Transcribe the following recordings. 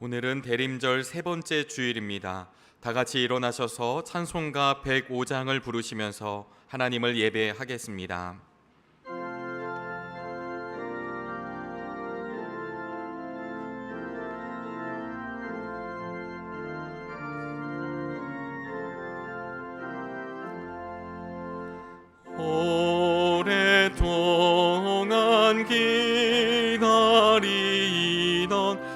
오늘은 대림절 세 번째 주일입니다. 다 같이 일어나셔서 찬송가 105장을 부르시면서 하나님을 예배하겠습니다. 오랫동안 기다리던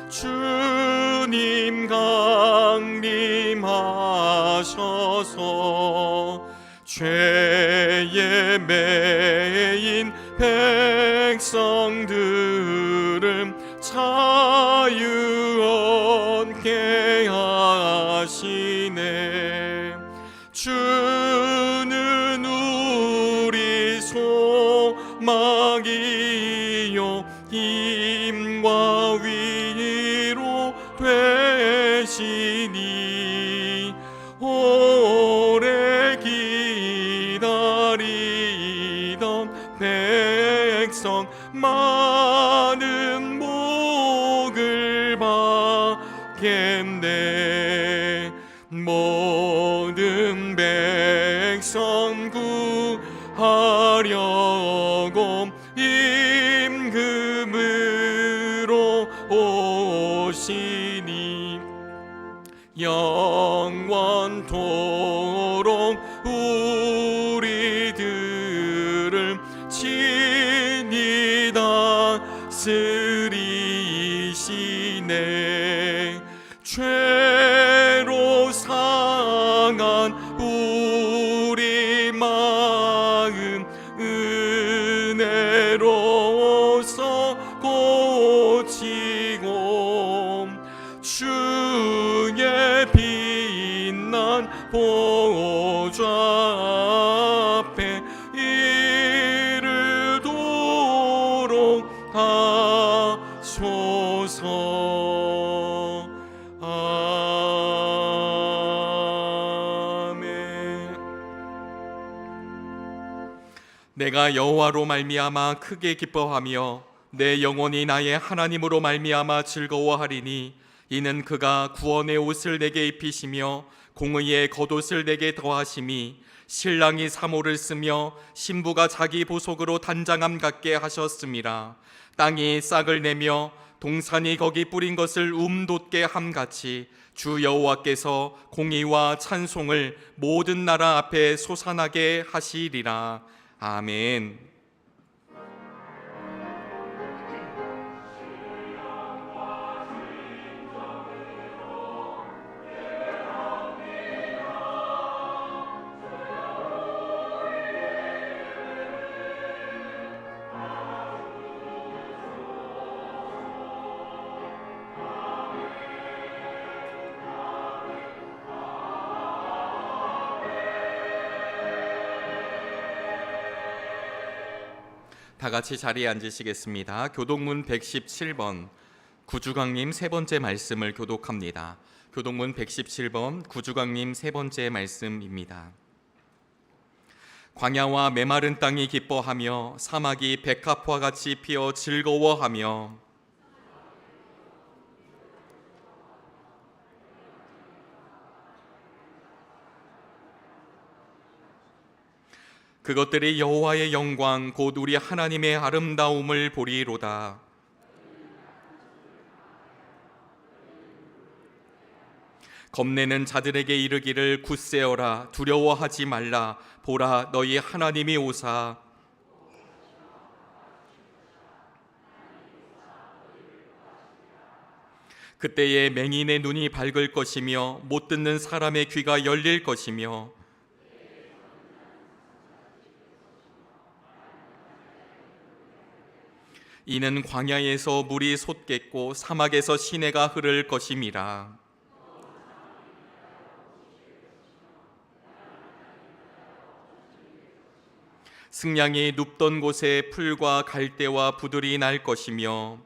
주님 강림하셔서 죄에 매인 백성들을 자유 얻게 하시네. 주는 우리 소망이요 힘과 위로 되시니 오래 기다리던 백성 많은 복을 받겠네. 모든 백성 구하려고 임금으로 오시니 영원토록 우리들을 친히 다스리시네. 죄로 상한 우리 마음 은혜로서 고치고 주의 빛난 보좌 앞에 이르도록 하소서. 아멘. 내가 여호와로 말미암아 크게 기뻐하며 내 영혼이 나의 하나님으로 말미암아 즐거워하리니 이는 그가 구원의 옷을 내게 입히시며 공의의 겉옷을 내게 더하심이 신랑이 사모를 쓰며 신부가 자기 보석으로 단장함 같게 하셨음이라. 땅이 싹을 내며 동산이 거기 뿌린 것을 돋게 함같이 주 여호와께서 공의와 찬송을 모든 나라 앞에 솟아나게 하시리라. 아멘. 다 같이 자리에 앉으시겠습니다. 교독문 117번 구주강림 세 번째 말씀을 교독합니다. 교독문 117번 구주강림 세 번째 말씀입니다. 광야와 메마른 땅이 기뻐하며 사막이 백합화 같이 피어 즐거워하며 그것들이 여호와의 영광 곧 우리 하나님의 아름다움을 보리로다. 겁내는 자들에게 이르기를 굳세어라 두려워하지 말라. 보라 너희 하나님이 오사. 그때에 맹인의 눈이 밝을 것이며 못 듣는 사람의 귀가 열릴 것이며 이는 광야에서 물이 솟겠고 사막에서 시내가 흐를 것임이라. 승냥이 눕던 곳에 풀과 갈대와 부들이 날 것이며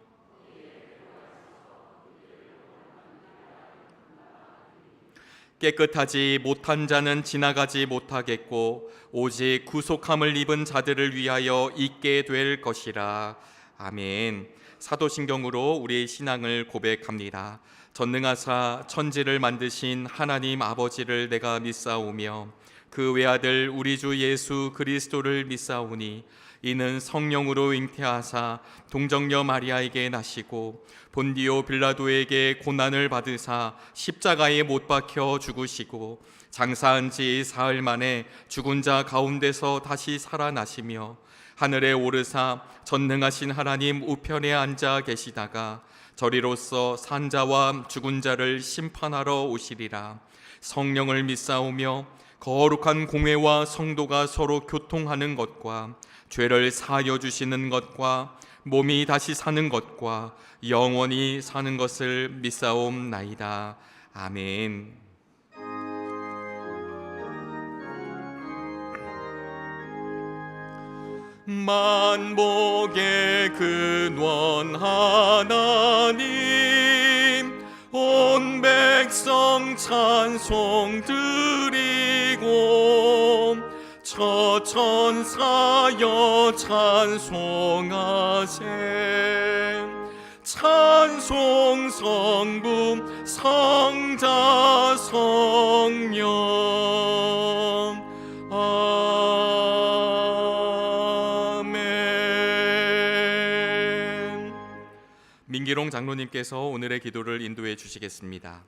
깨끗하지 못한 자는 지나가지 못하겠고 오직 구속함을 입은 자들을 위하여 있게 될 것이라. 아멘. 사도신경으로 우리의 신앙을 고백합니다. 전능하사 천지를 만드신 하나님 아버지를 내가 믿사오며 그 외아들 우리 주 예수 그리스도를 믿사오니 이는 성령으로 잉태하사 동정녀 마리아에게 나시고 본디오 빌라도에게 고난을 받으사 십자가에 못 박혀 죽으시고 장사한 지 사흘 만에 죽은 자 가운데서 다시 살아나시며 하늘에 오르사 전능하신 하나님 우편에 앉아 계시다가 저리로서 산자와 죽은 자를 심판하러 오시리라. 성령을 믿사오며 거룩한 공회와 성도가 서로 교통하는 것과 죄를 사하여 주시는 것과 몸이 다시 사는 것과 영원히 사는 것을 믿사옵나이다. 아멘. 만복의 근원 하나님 온 백성 찬송 드리고 천사여 찬송하세. 찬송 성부 성자 성령 아멘. 민기롱 장로님께서 오늘의 기도를 인도해 주시겠습니다.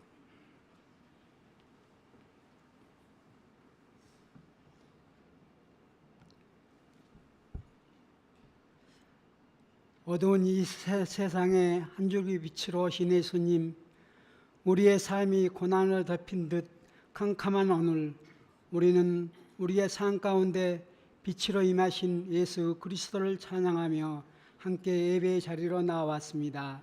어두운 이 세상에 한 줄기 빛으로 오신 예수님, 우리의 삶이 고난을 덮인 듯 캄캄한 오늘, 우리는 우리의 삶 가운데 빛으로 임하신 예수 그리스도를 찬양하며 함께 예배의 자리로 나왔습니다.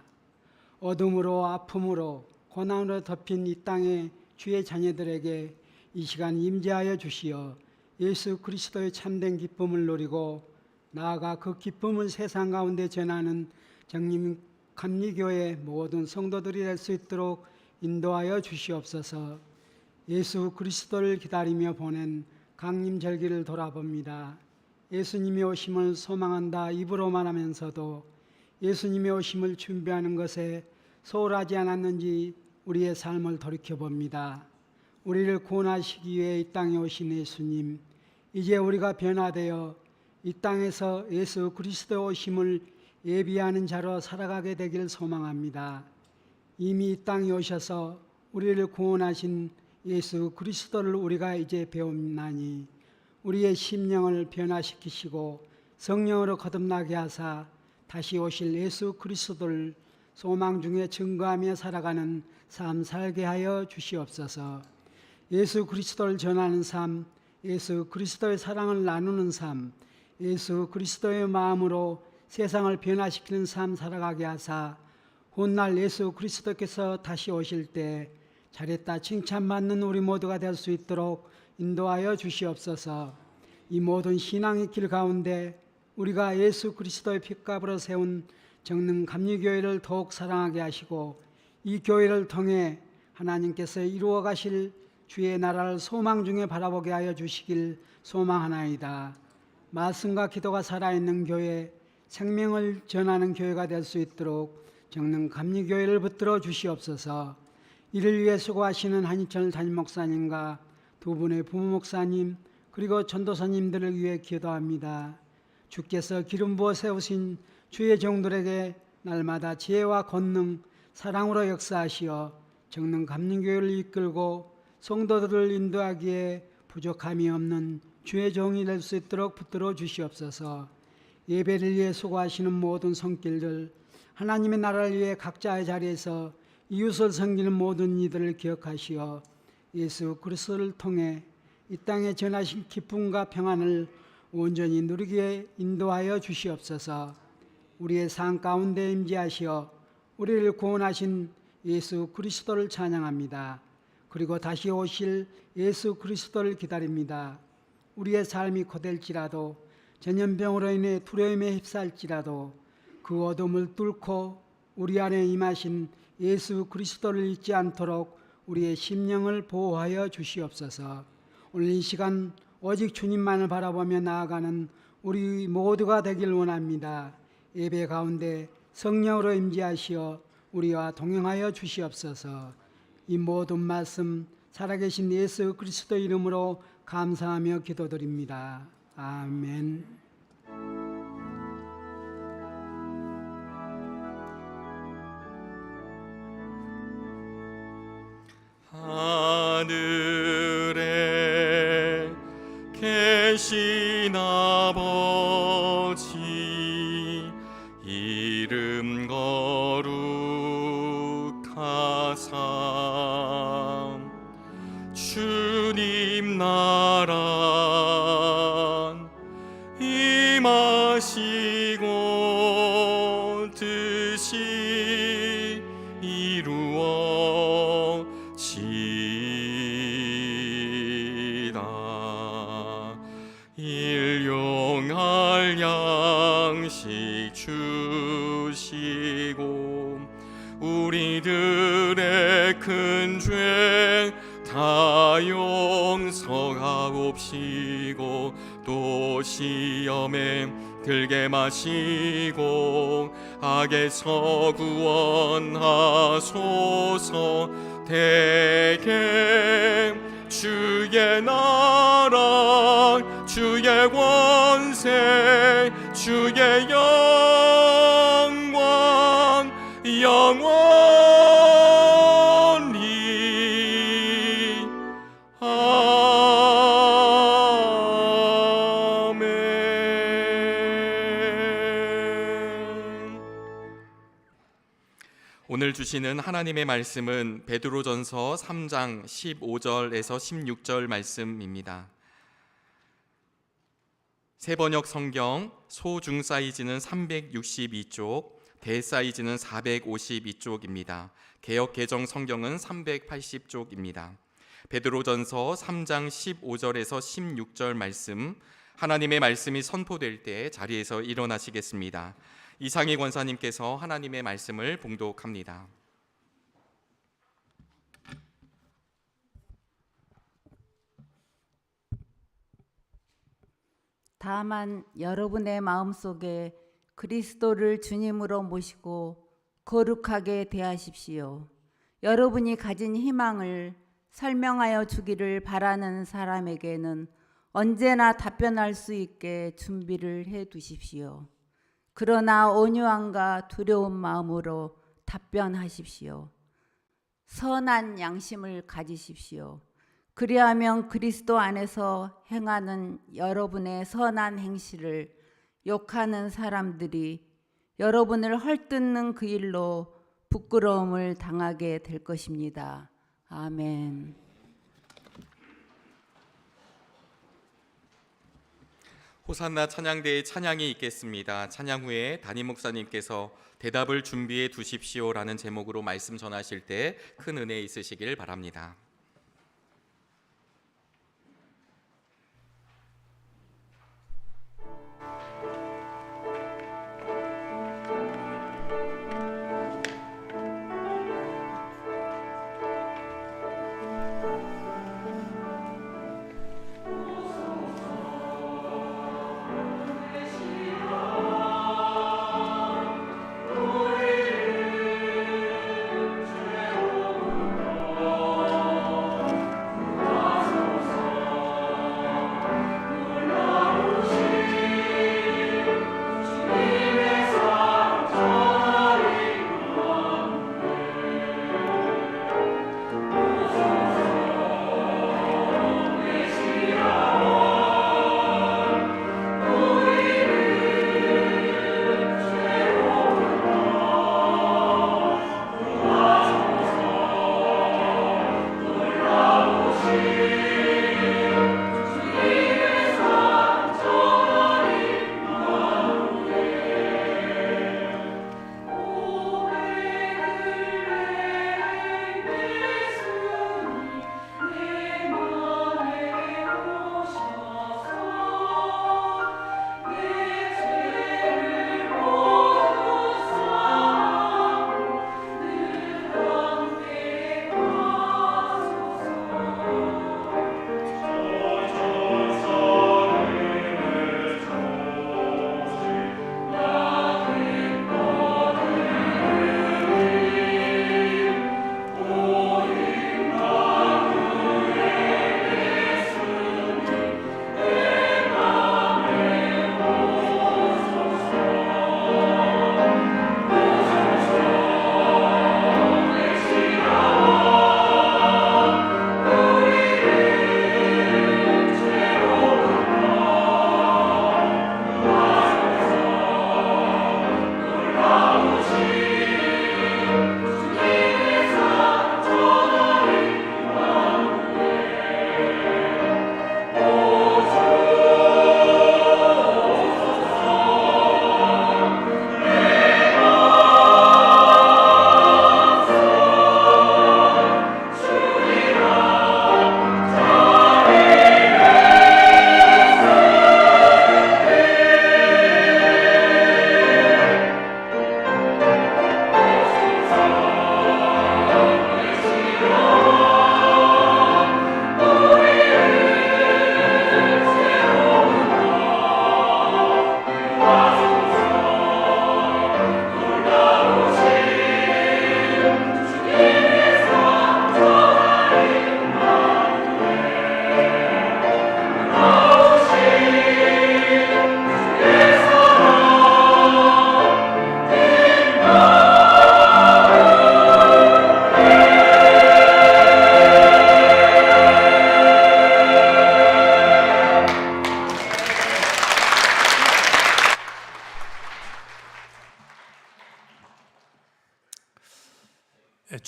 어둠으로 아픔으로 고난으로 덮인 이 땅의 주의 자녀들에게 이 시간 임재하여 주시어 예수 그리스도의 참된 기쁨을 누리고 나아가 그 기쁨을 세상 가운데 전하는 정림 감리교회 모든 성도들이 될 수 있도록 인도하여 주시옵소서. 예수 그리스도를 기다리며 보낸 강림절기를 돌아봅니다. 예수님의 오심을 소망한다 입으로 말하면서도 예수님의 오심을 준비하는 것에 소홀하지 않았는지 우리의 삶을 돌이켜봅니다. 우리를 구원하시기 위해 이 땅에 오신 예수님, 이제 우리가 변화되어 이 땅에서 예수 그리스도의 오심을 예비하는 자로 살아가게 되길 소망합니다. 이미 이 땅에 오셔서 우리를 구원하신 예수 그리스도를 우리가 이제 배움나니 우리의 심령을 변화시키시고 성령으로 거듭나게 하사 다시 오실 예수 그리스도를 소망 중에 증거하며 살아가는 삶 살게 하여 주시옵소서. 예수 그리스도를 전하는 삶, 예수 그리스도의 사랑을 나누는 삶, 예수 그리스도의 마음으로 세상을 변화시키는 삶 살아가게 하사 훗날 예수 그리스도께서 다시 오실 때 잘했다 칭찬받는 우리 모두가 될 수 있도록 인도하여 주시옵소서. 이 모든 신앙의 길 가운데 우리가 예수 그리스도의 핏값으로 세운 정릉 감리교회를 더욱 사랑하게 하시고 이 교회를 통해 하나님께서 이루어 가실 주의 나라를 소망 중에 바라보게 하여 주시길 소망하나이다. 말씀과 기도가 살아있는 교회, 생명을 전하는 교회가 될 수 있도록 정릉 감리교회를 붙들어 주시옵소서. 이를 위해 수고하시는 한희철 담임목사님과 두 분의 부모목사님 그리고 전도사님들을 위해 기도합니다. 주께서 기름 부어 세우신 주의 종들에게 날마다 지혜와 권능, 사랑으로 역사하시어 정릉 감리교회를 이끌고 성도들을 인도하기에 부족함이 없는 주의 종이 될 수 있도록 붙들어 주시옵소서. 예배를 위해 수고하시는 모든 손길들, 하나님의 나라를 위해 각자의 자리에서 이웃을 섬기는 모든 이들을 기억하시어 예수 그리스도를 통해 이 땅에 전하신 기쁨과 평안을 온전히 누리게 인도하여 주시옵소서. 우리의 삶 가운데 임재하시어 우리를 구원하신 예수 그리스도를 찬양합니다. 그리고 다시 오실 예수 그리스도를 기다립니다. 우리의 삶이 고될지라도 전염병으로 인해 두려움에 휩싸일지라도 그 어둠을 뚫고 우리 안에 임하신 예수 그리스도를 잊지 않도록 우리의 심령을 보호하여 주시옵소서. 오늘 이 시간 오직 주님만을 바라보며 나아가는 우리 모두가 되길 원합니다. 예배 가운데 성령으로 임재하시어 우리와 동행하여 주시옵소서. 이 모든 말씀 살아계신 예수 그리스도 이름으로 감사하며 기도드립니다. 아멘. 하늘에 계신 아버지 이름 거룩하사 주님 나라 임하시고 뜻이 이루어지이다. 일용할 양식 주시고 우리들의 큰 죄 다 용서하옵시고 또 시험에 들게 마시고 악에서 구원하소서. 대개 주의 나라 주의 권세 주의 영광 영원히 아멘. 오늘 주시는 하나님의 말씀은 베드로전서 3장 15절에서 16절 말씀입니다. 새번역 성경 소중 사이즈는 362쪽, 대사이즈는 452쪽입니다. 개역 개정 성경은 380쪽입니다. 베드로전서 3장 15절에서 16절 말씀, 하나님의 말씀이 선포될 때 자리에서 일어나시겠습니다. 이상희 권사님께서 하나님의 말씀을 봉독합니다. 다만 여러분의 마음속에 그리스도를 주님으로 모시고 거룩하게 대하십시오. 여러분이 가진 희망을 설명하여 주기를 바라는 사람에게는 언제나 답변할 수 있게 준비를 해 두십시오. 그러나 온유함과 두려운 마음으로 답변하십시오. 선한 양심을 가지십시오. 그리하면 그리스도 안에서 행하는 여러분의 선한 행실을 욕하는 사람들이 여러분을 헐뜯는 그 일로 부끄러움을 당하게 될 것입니다. 아멘. 호산나 찬양대의 찬양이 있겠습니다. 찬양 후에 담임 목사님께서 대답을 준비해 두십시오라는 제목으로 말씀 전하실 때 큰 은혜 있으시길 바랍니다.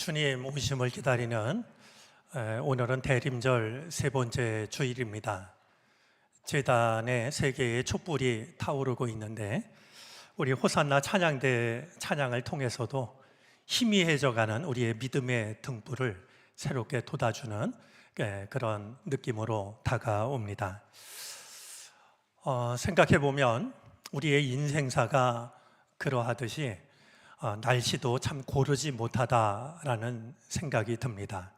주님 오심을 기다리는 오늘은 대림절 세 번째 주일입니다. 제단에 세 개의 촛불이 타오르고 있는데 우리 호산나 찬양대 찬양을 통해서도 희미해져가는 우리의 믿음의 등불을 새롭게 돋아주는 그런 느낌으로 다가옵니다. 생각해보면 우리의 인생사가 그러하듯이 날씨도 참 고르지 못하다라는 생각이 듭니다.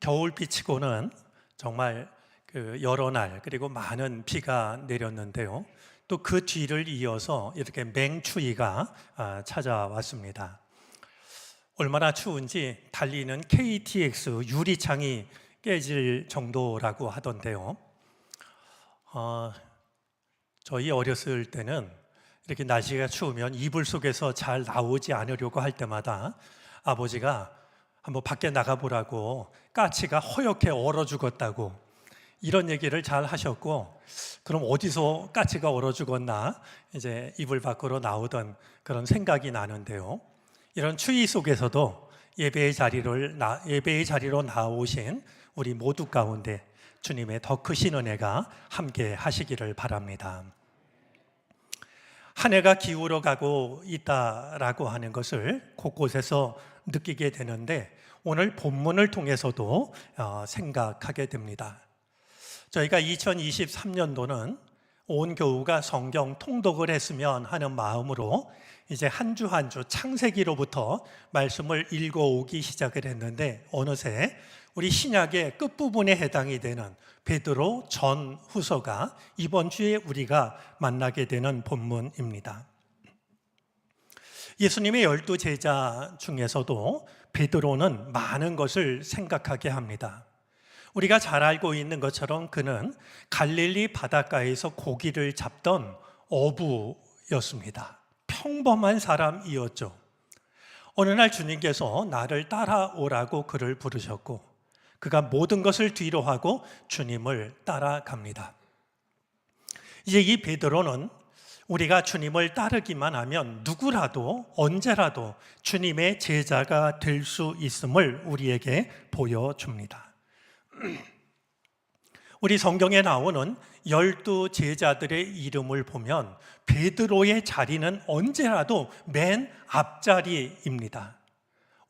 겨울비치고는 정말 여러 날 그리고 많은 비가 내렸는데요. 또 그 뒤를 이어서 이렇게 맹추위가 찾아왔습니다. 얼마나 추운지 달리는 KTX 유리창이 깨질 정도라고 하던데요. 저희 어렸을 때는 이렇게 날씨가 추우면 이불 속에서 잘 나오지 않으려고 할 때마다 아버지가 한번 밖에 나가보라고 까치가 허옇게 얼어 죽었다고 이런 얘기를 잘 하셨고, 그럼 어디서 까치가 얼어 죽었나 이제 이불 밖으로 나오던 그런 생각이 나는데요. 이런 추위 속에서도 예배의 자리로 나오신 우리 모두 가운데 주님의 더 크신 은혜가 함께 하시기를 바랍니다. 한 해가 기울어 가고 있다라고 하는 것을 곳곳에서 느끼게 되는데 오늘 본문을 통해서도 생각하게 됩니다. 저희가 2023년도는 온 교우가 성경 통독을 했으면 하는 마음으로 이제 한 주 한 주 창세기로부터 말씀을 읽어오기 시작을 했는데 어느새 우리 신약의 끝부분에 해당이 되는 베드로 전후서가 이번 주에 우리가 만나게 되는 본문입니다. 예수님의 12 제자 중에서도 베드로는 많은 것을 생각하게 합니다. 우리가 잘 알고 있는 것처럼 그는 갈릴리 바닷가에서 고기를 잡던 어부였습니다. 평범한 사람이었죠. 어느 날 주님께서 나를 따라오라고 그를 부르셨고 그가 모든 것을 뒤로 하고 주님을 따라갑니다. 이제 이 베드로는 우리가 주님을 따르기만 하면 누구라도 언제라도 주님의 제자가 될 수 있음을 우리에게 보여줍니다. 우리 성경에 나오는 12 제자들의 이름을 보면 베드로의 자리는 언제라도 맨 앞자리입니다.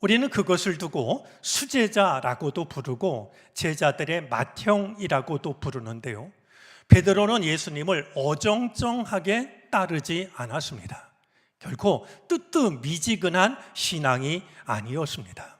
우리는 그것을 두고 수제자라고도 부르고 제자들의 맏형이라고도 부르는데요. 베드로는 예수님을 어정쩡하게 따르지 않았습니다. 결코 뜨뜻미지근한 신앙이 아니었습니다.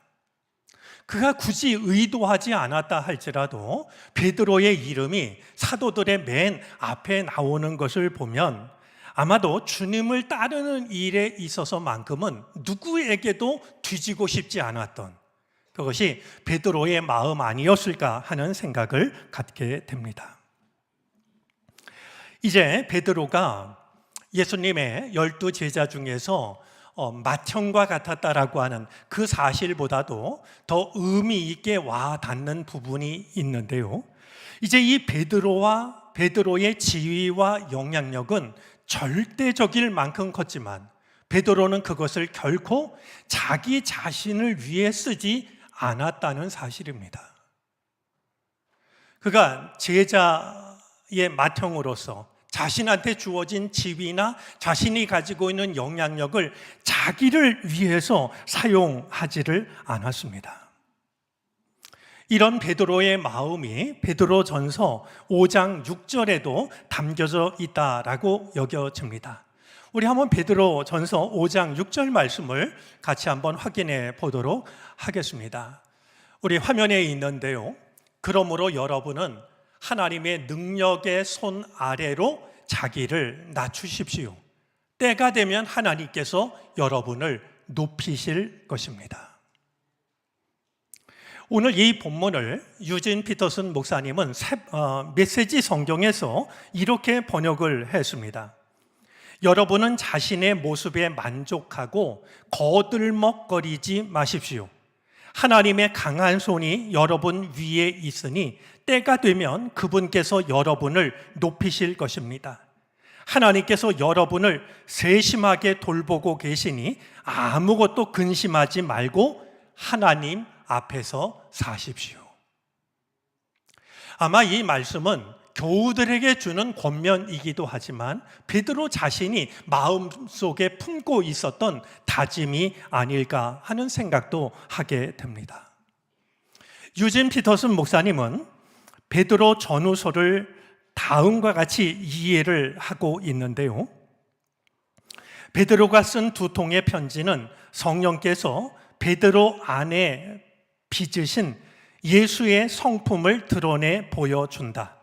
그가 굳이 의도하지 않았다 할지라도 베드로의 이름이 사도들의 맨 앞에 나오는 것을 보면 아마도 주님을 따르는 일에 있어서만큼은 누구에게도 뒤지고 싶지 않았던 그것이 베드로의 마음 아니었을까 하는 생각을 갖게 됩니다. 이제 베드로가 예수님의 12 제자 중에서 맏형과 같았다라고 하는 그 사실보다도 더 의미 있게 와 닿는 부분이 있는데요. 이제 이 베드로의 지위와 영향력은 절대적일 만큼 컸지만 베드로는 그것을 결코 자기 자신을 위해 쓰지 않았다는 사실입니다. 그가 제자의 맏형으로서 자신한테 주어진 지위나 자신이 가지고 있는 영향력을 자기를 위해서 사용하지를 않았습니다. 이런 베드로의 마음이 베드로전서 5장 6절에도 담겨져 있다라고 여겨집니다. 우리 한번 베드로전서 5장 6절 말씀을 같이 한번 확인해 보도록 하겠습니다. 우리 화면에 있는데요. 그러므로 여러분은 하나님의 능력의 손 아래로 자기를 낮추십시오. 때가 되면 하나님께서 여러분을 높이실 것입니다. 오늘 이 본문을 유진 피터슨 목사님은 메시지 성경에서 이렇게 번역을 했습니다. 여러분은 자신의 모습에 만족하고 거들먹거리지 마십시오. 하나님의 강한 손이 여러분 위에 있으니 때가 되면 그분께서 여러분을 높이실 것입니다. 하나님께서 여러분을 세심하게 돌보고 계시니 아무것도 근심하지 말고 하나님 앞에서 사십시오. 아마 이 말씀은 교우들에게 주는 권면이기도 하지만 베드로 자신이 마음속에 품고 있었던 다짐이 아닐까 하는 생각도 하게 됩니다. 유진 피터슨 목사님은 베드로 전후서를 다음과 같이 이해를 하고 있는데요. 베드로가 쓴 두 통의 편지는 성령께서 베드로 안에 빚으신 예수의 성품을 드러내 보여준다.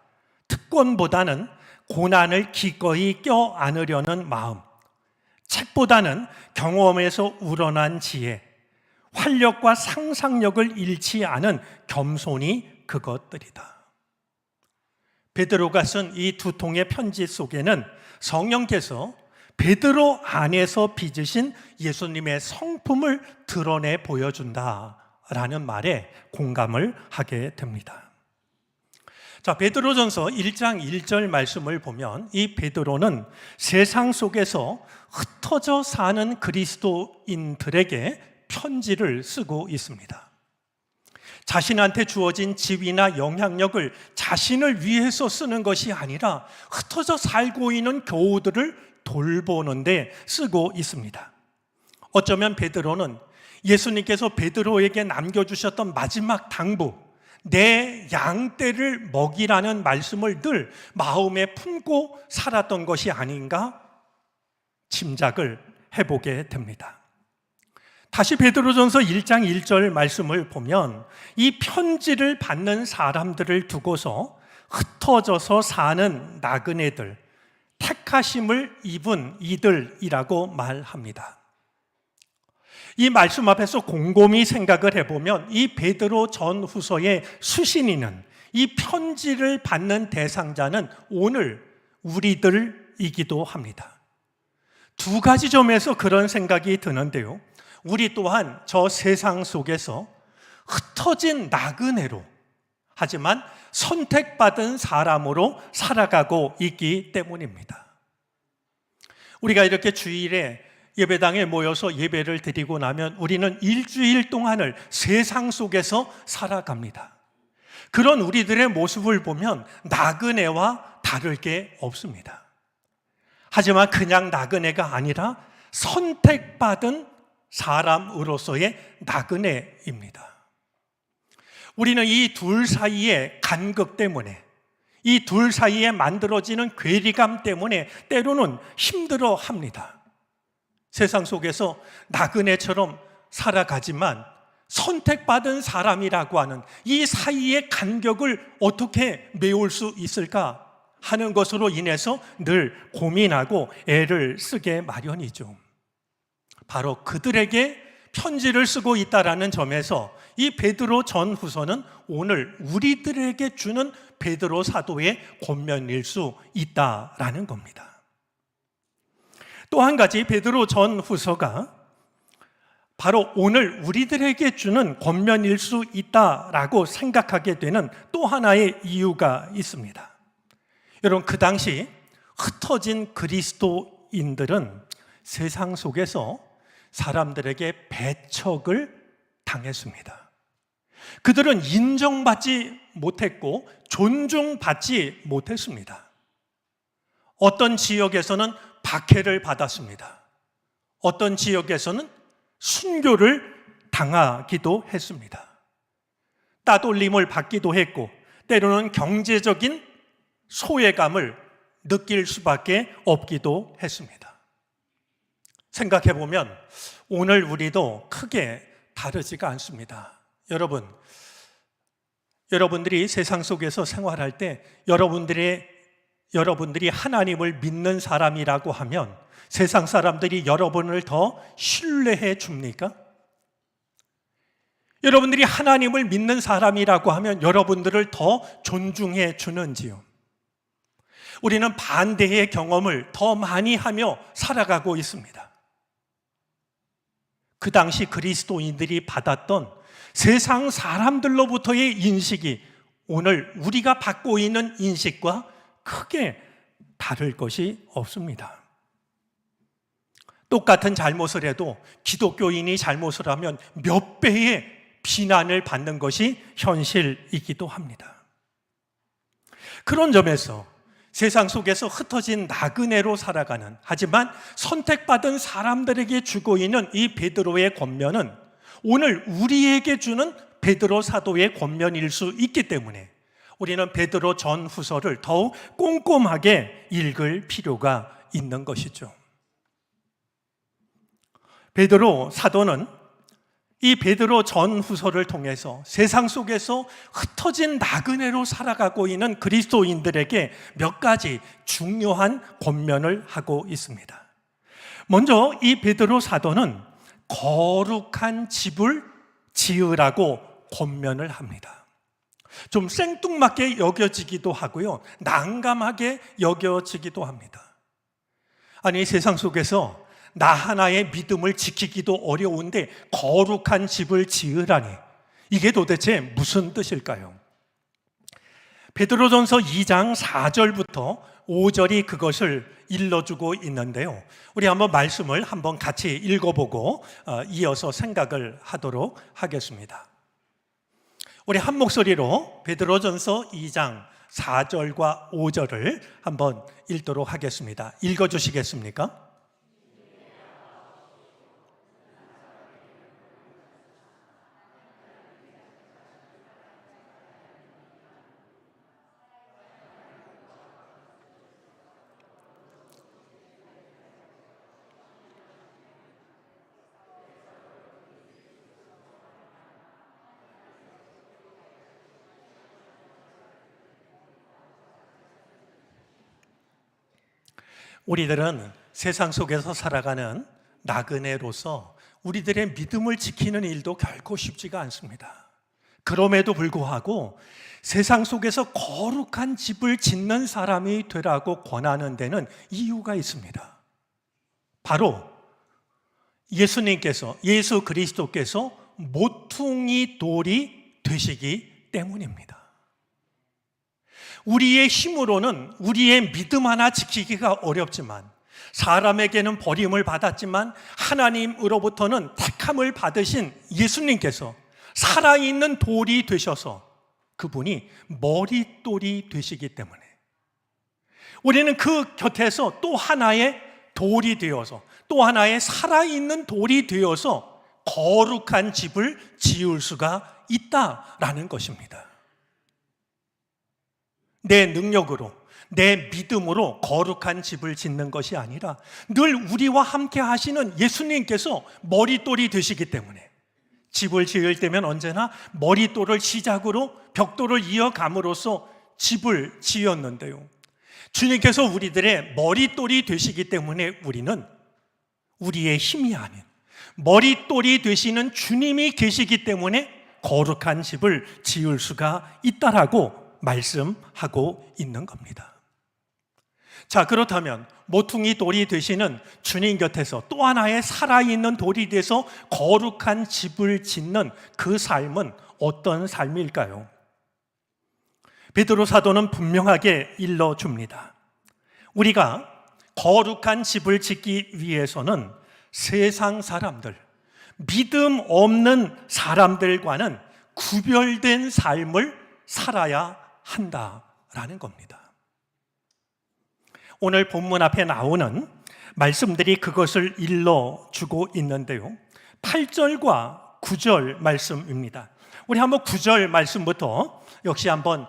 특권보다는 고난을 기꺼이 껴안으려는 마음, 책보다는 경험에서 우러난 지혜, 활력과 상상력을 잃지 않은 겸손이 그것들이다. 베드로가 쓴 이 두 통의 편지 속에는 성령께서 베드로 안에서 빚으신 예수님의 성품을 드러내 보여준다라는 말에 공감을 하게 됩니다. 자, 베드로전서 1장 1절 말씀을 보면 이 베드로는 세상 속에서 흩어져 사는 그리스도인들에게 편지를 쓰고 있습니다. 자신한테 주어진 지위나 영향력을 자신을 위해서 쓰는 것이 아니라 흩어져 살고 있는 교우들을 돌보는데 쓰고 있습니다. 어쩌면 베드로는 예수님께서 베드로에게 남겨주셨던 마지막 당부, 내 양떼를 먹이라는 말씀을 늘 마음에 품고 살았던 것이 아닌가 짐작을 해보게 됩니다. 다시 베드로전서 1장 1절 말씀을 보면 이 편지를 받는 사람들을 두고서 흩어져서 사는 나그네들, 택하심을 입은 이들이라고 말합니다. 이 말씀 앞에서 곰곰이 생각을 해보면 이 베드로 전후서의 수신인은, 이 편지를 받는 대상자는 오늘 우리들이기도 합니다. 두 가지 점에서 그런 생각이 드는데요. 우리 또한 저 세상 속에서 흩어진 나그네로, 하지만 선택받은 사람으로 살아가고 있기 때문입니다. 우리가 이렇게 주일에 예배당에 모여서 예배를 드리고 나면 우리는 일주일 동안을 세상 속에서 살아갑니다. 그런 우리들의 모습을 보면 나그네와 다를 게 없습니다. 하지만 그냥 나그네가 아니라 선택받은 사람으로서의 나그네입니다. 우리는 이 둘 사이의 간극 때문에, 이 둘 사이에 만들어지는 괴리감 때문에 때로는 힘들어 합니다. 세상 속에서 나그네처럼 살아가지만 선택받은 사람이라고 하는 이 사이의 간격을 어떻게 메울 수 있을까 하는 것으로 인해서 늘 고민하고 애를 쓰게 마련이죠. 바로 그들에게 편지를 쓰고 있다라는 점에서 이 베드로 전후서는 오늘 우리들에게 주는 베드로 사도의 권면일 수 있다라는 겁니다. 또 한 가지 베드로 전후서가 바로 오늘 우리들에게 주는 권면일 수 있다라고 생각하게 되는 또 하나의 이유가 있습니다. 여러분, 그 당시 흩어진 그리스도인들은 세상 속에서 사람들에게 배척을 당했습니다. 그들은 인정받지 못했고 존중받지 못했습니다. 어떤 지역에서는 박해를 받았습니다. 어떤 지역에서는 순교를 당하기도 했습니다. 따돌림을 받기도 했고 때로는 경제적인 소외감을 느낄 수밖에 없기도 했습니다. 생각해보면 오늘 우리도 크게 다르지가 않습니다. 여러분들이 세상 속에서 생활할 때 여러분들이 하나님을 믿는 사람이라고 하면 세상 사람들이 여러분을 더 신뢰해 줍니까? 여러분들이 하나님을 믿는 사람이라고 하면 여러분들을 더 존중해 주는지요? 우리는 반대의 경험을 더 많이 하며 살아가고 있습니다. 그 당시 그리스도인들이 받았던 세상 사람들로부터의 인식이 오늘 우리가 받고 있는 인식과 크게 다를 것이 없습니다. 똑같은 잘못을 해도 기독교인이 잘못을 하면 몇 배의 비난을 받는 것이 현실이기도 합니다. 그런 점에서 세상 속에서 흩어진 나그네로 살아가는, 하지만 선택받은 사람들에게 주고 있는 이 베드로의 권면은 오늘 우리에게 주는 베드로 사도의 권면일 수 있기 때문에 우리는 베드로 전후서를 더욱 꼼꼼하게 읽을 필요가 있는 것이죠. 베드로 사도는 이 베드로 전후서를 통해서 세상 속에서 흩어진 나그네로 살아가고 있는 그리스도인들에게 몇 가지 중요한 권면을 하고 있습니다. 먼저 이 베드로 사도는 거룩한 집을 지으라고 권면을 합니다. 좀 생뚱맞게 여겨지기도 하고요, 난감하게 여겨지기도 합니다. 아니, 세상 속에서 나 하나의 믿음을 지키기도 어려운데 거룩한 집을 지으라니, 이게 도대체 무슨 뜻일까요? 베드로전서 2장 4절부터 5절이 그것을 일러주고 있는데요, 우리 한번 말씀을 한번 같이 읽어보고 이어서 생각을 하도록 하겠습니다. 우리 한 목소리로 베드로전서 2장 4절과 5절을 한번 읽도록 하겠습니다. 읽어주시겠습니까? 우리들은 세상 속에서 살아가는 나그네로서 우리들의 믿음을 지키는 일도 결코 쉽지가 않습니다. 그럼에도 불구하고 세상 속에서 거룩한 집을 짓는 사람이 되라고 권하는 데는 이유가 있습니다. 바로 예수님께서, 예수 그리스도께서 모퉁이 돌이 되시기 때문입니다. 우리의 힘으로는 우리의 믿음 하나 지키기가 어렵지만, 사람에게는 버림을 받았지만 하나님으로부터는 택함을 받으신 예수님께서 살아있는 돌이 되셔서 그분이 머릿돌이 되시기 때문에 우리는 그 곁에서 또 하나의 돌이 되어서, 또 하나의 살아있는 돌이 되어서 거룩한 집을 지을 수가 있다라는 것입니다. 내 능력으로, 내 믿음으로 거룩한 집을 짓는 것이 아니라 늘 우리와 함께 하시는 예수님께서 머릿돌이 되시기 때문에 집을 지을 때면 언제나 머릿돌을 시작으로 벽돌을 이어감으로써 집을 지었는데요, 주님께서 우리들의 머릿돌이 되시기 때문에 우리는 우리의 힘이 아닌 머릿돌이 되시는 주님이 계시기 때문에 거룩한 집을 지을 수가 있다라고 말씀하고 있는 겁니다. 자, 그렇다면 모퉁이 돌이 되시는 주님 곁에서 또 하나의 살아있는 돌이 돼서 거룩한 집을 짓는 그 삶은 어떤 삶일까요? 베드로 사도는 분명하게 일러줍니다. 우리가 거룩한 집을 짓기 위해서는 세상 사람들, 믿음 없는 사람들과는 구별된 삶을 살아야 한다라는 겁니다. 오늘 본문 앞에 나오는 말씀들이 그것을 일러주고 있는데요, 8절과 9절 말씀입니다. 우리 한번 9절 말씀부터 역시 한번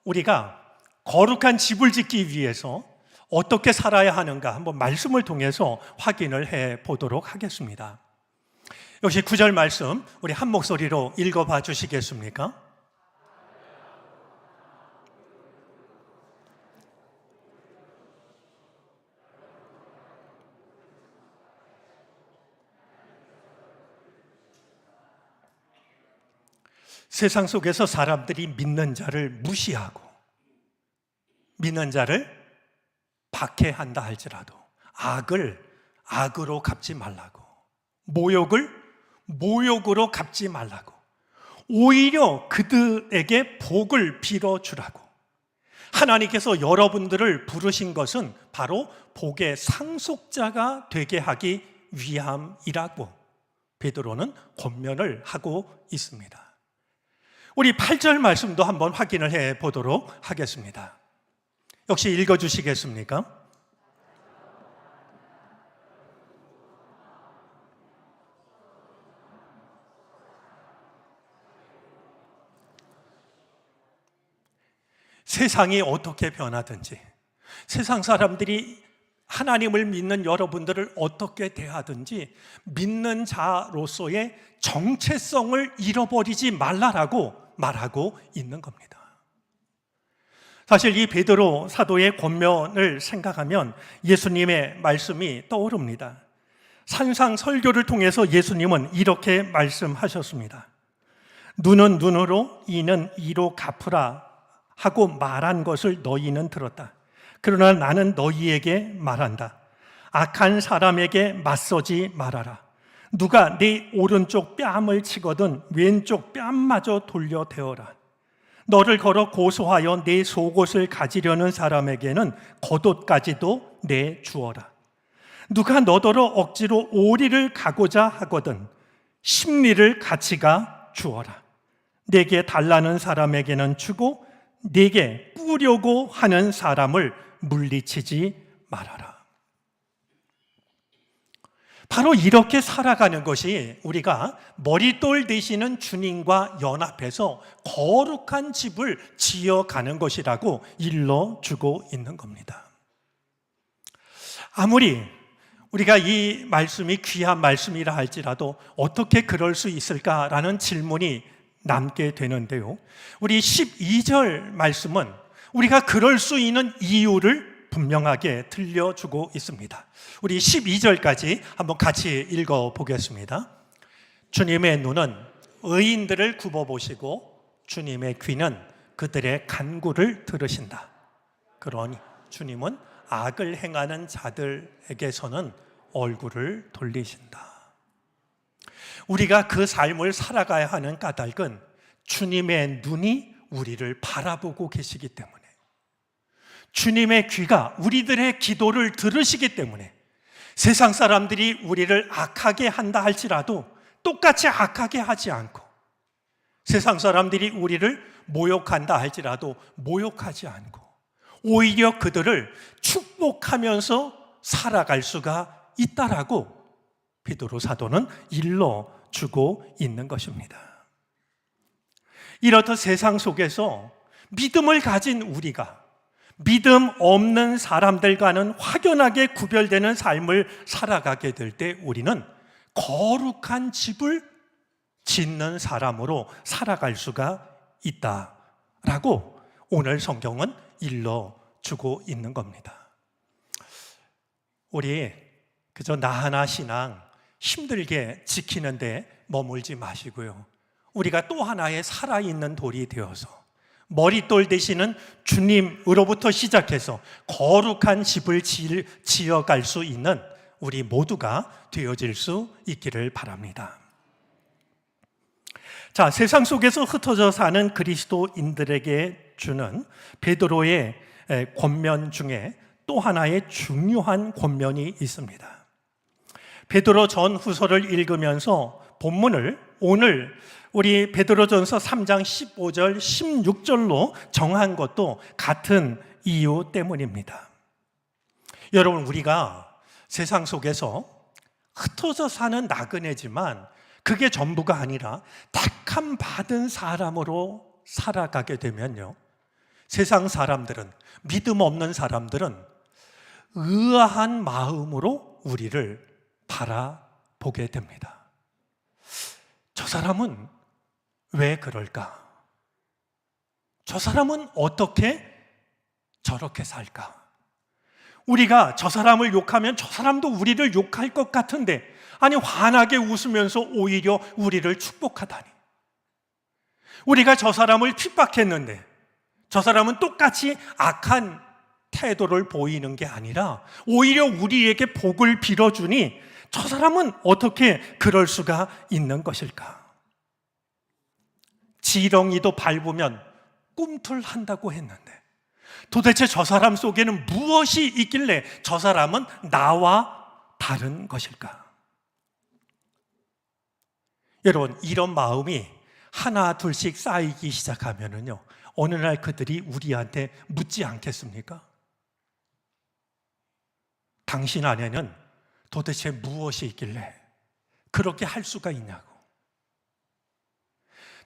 우리가 거룩한 집을 짓기 위해서 어떻게 살아야 하는가 한번 말씀을 통해서 확인을 해 보도록 하겠습니다. 역시 9절 말씀 우리 한 목소리로 읽어봐 주시겠습니까? 세상 속에서 사람들이 믿는 자를 무시하고 믿는 자를 박해한다 할지라도 악을 악으로 갚지 말라고, 모욕을 모욕으로 갚지 말라고, 오히려 그들에게 복을 빌어주라고. 하나님께서 여러분들을 부르신 것은 바로 복의 상속자가 되게 하기 위함이라고 베드로는 권면을 하고 있습니다. 우리 8절 말씀도 한번 확인을 해 보도록 하겠습니다. 역시 읽어주시겠습니까? 세상이 어떻게 변하든지, 세상 사람들이 하나님을 믿는 여러분들을 어떻게 대하든지 믿는 자로서의 정체성을 잃어버리지 말라라고 말하고 있는 겁니다. 사실 이 베드로 사도의 권면을 생각하면 예수님의 말씀이 떠오릅니다. 산상 설교를 통해서 예수님은 이렇게 말씀하셨습니다. 눈은 눈으로, 이는 이로 갚으라 하고 말한 것을 너희는 들었다. 그러나 나는 너희에게 말한다. 악한 사람에게 맞서지 말아라. 누가 네 오른쪽 뺨을 치거든 왼쪽 뺨마저 돌려 대어라. 너를 걸어 고소하여 네 속옷을 가지려는 사람에게는 겉옷까지도 내주어라. 누가 너더러 억지로 오리를 가고자 하거든 십리를 같이가 주어라. 내게 달라는 사람에게는 주고 내게 꾸려고 하는 사람을 물리치지 말아라. 바로 이렇게 살아가는 것이 우리가 머릿돌 되시는 주님과 연합해서 거룩한 집을 지어가는 것이라고 일러주고 있는 겁니다. 아무리 우리가 이 말씀이 귀한 말씀이라 할지라도 어떻게 그럴 수 있을까라는 질문이 남게 되는데요. 우리 12절 말씀은 우리가 그럴 수 있는 이유를 분명하게 들려주고 있습니다. 우리 12절까지 한번 같이 읽어보겠습니다. 주님의 눈은 의인들을 굽어보시고 주님의 귀는 그들의 간구를 들으신다. 그러니 주님은 악을 행하는 자들에게서는 얼굴을 돌리신다. 우리가 그 삶을 살아가야 하는 까닭은 주님의 눈이 우리를 바라보고 계시기 때문에, 주님의 귀가 우리들의 기도를 들으시기 때문에 세상 사람들이 우리를 악하게 한다 할지라도 똑같이 악하게 하지 않고, 세상 사람들이 우리를 모욕한다 할지라도 모욕하지 않고 오히려 그들을 축복하면서 살아갈 수가 있다라고 베드로 사도는 일러주고 있는 것입니다. 이렇듯 세상 속에서 믿음을 가진 우리가 믿음 없는 사람들과는 확연하게 구별되는 삶을 살아가게 될 때 우리는 거룩한 집을 짓는 사람으로 살아갈 수가 있다라고 오늘 성경은 일러주고 있는 겁니다. 우리 그저 나 하나 신앙 힘들게 지키는데 머물지 마시고요, 우리가 또 하나의 살아있는 돌이 되어서 머릿돌 되시는 주님으로부터 시작해서 거룩한 집을 지어갈 수 있는 우리 모두가 되어질 수 있기를 바랍니다. 자, 세상 속에서 흩어져 사는 그리스도인들에게 주는 베드로의 권면 중에 또 하나의 중요한 권면이 있습니다. 베드로 전후서를 읽으면서 본문을 오늘 우리 베드로전서 3장 15절 16절로 정한 것도 같은 이유 때문입니다. 여러분, 우리가 세상 속에서 흩어져 사는 나그네지만 그게 전부가 아니라 택함 받은 사람으로 살아가게 되면요, 세상 사람들은, 믿음 없는 사람들은 의아한 마음으로 우리를 바라보게 됩니다. 저 사람은 왜 그럴까? 저 사람은 어떻게 저렇게 살까? 우리가 저 사람을 욕하면 저 사람도 우리를 욕할 것 같은데, 아니 환하게 웃으면서 오히려 우리를 축복하다니. 우리가 저 사람을 핍박했는데 저 사람은 똑같이 악한 태도를 보이는 게 아니라 오히려 우리에게 복을 빌어주니 저 사람은 어떻게 그럴 수가 있는 것일까? 지렁이도 밟으면 꿈틀한다고 했는데 도대체 저 사람 속에는 무엇이 있길래 저 사람은 나와 다른 것일까? 여러분, 이런 마음이 하나 둘씩 쌓이기 시작하면은요, 어느 날 그들이 우리한테 묻지 않겠습니까? 당신 안에는 도대체 무엇이 있길래 그렇게 할 수가 있냐고.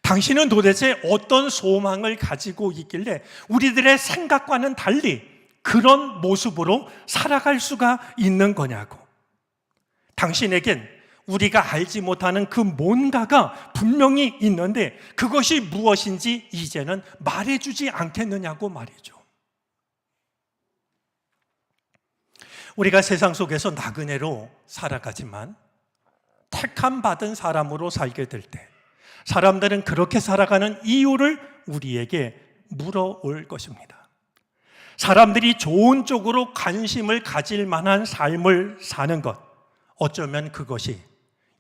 당신은 도대체 어떤 소망을 가지고 있길래 우리들의 생각과는 달리 그런 모습으로 살아갈 수가 있는 거냐고. 당신에겐 우리가 알지 못하는 그 뭔가가 분명히 있는데 그것이 무엇인지 이제는 말해주지 않겠느냐고 말이죠. 우리가 세상 속에서 나그네로 살아가지만 택함 받은 사람으로 살게 될 때 사람들은 그렇게 살아가는 이유를 우리에게 물어올 것입니다. 사람들이 좋은 쪽으로 관심을 가질 만한 삶을 사는 것, 어쩌면 그것이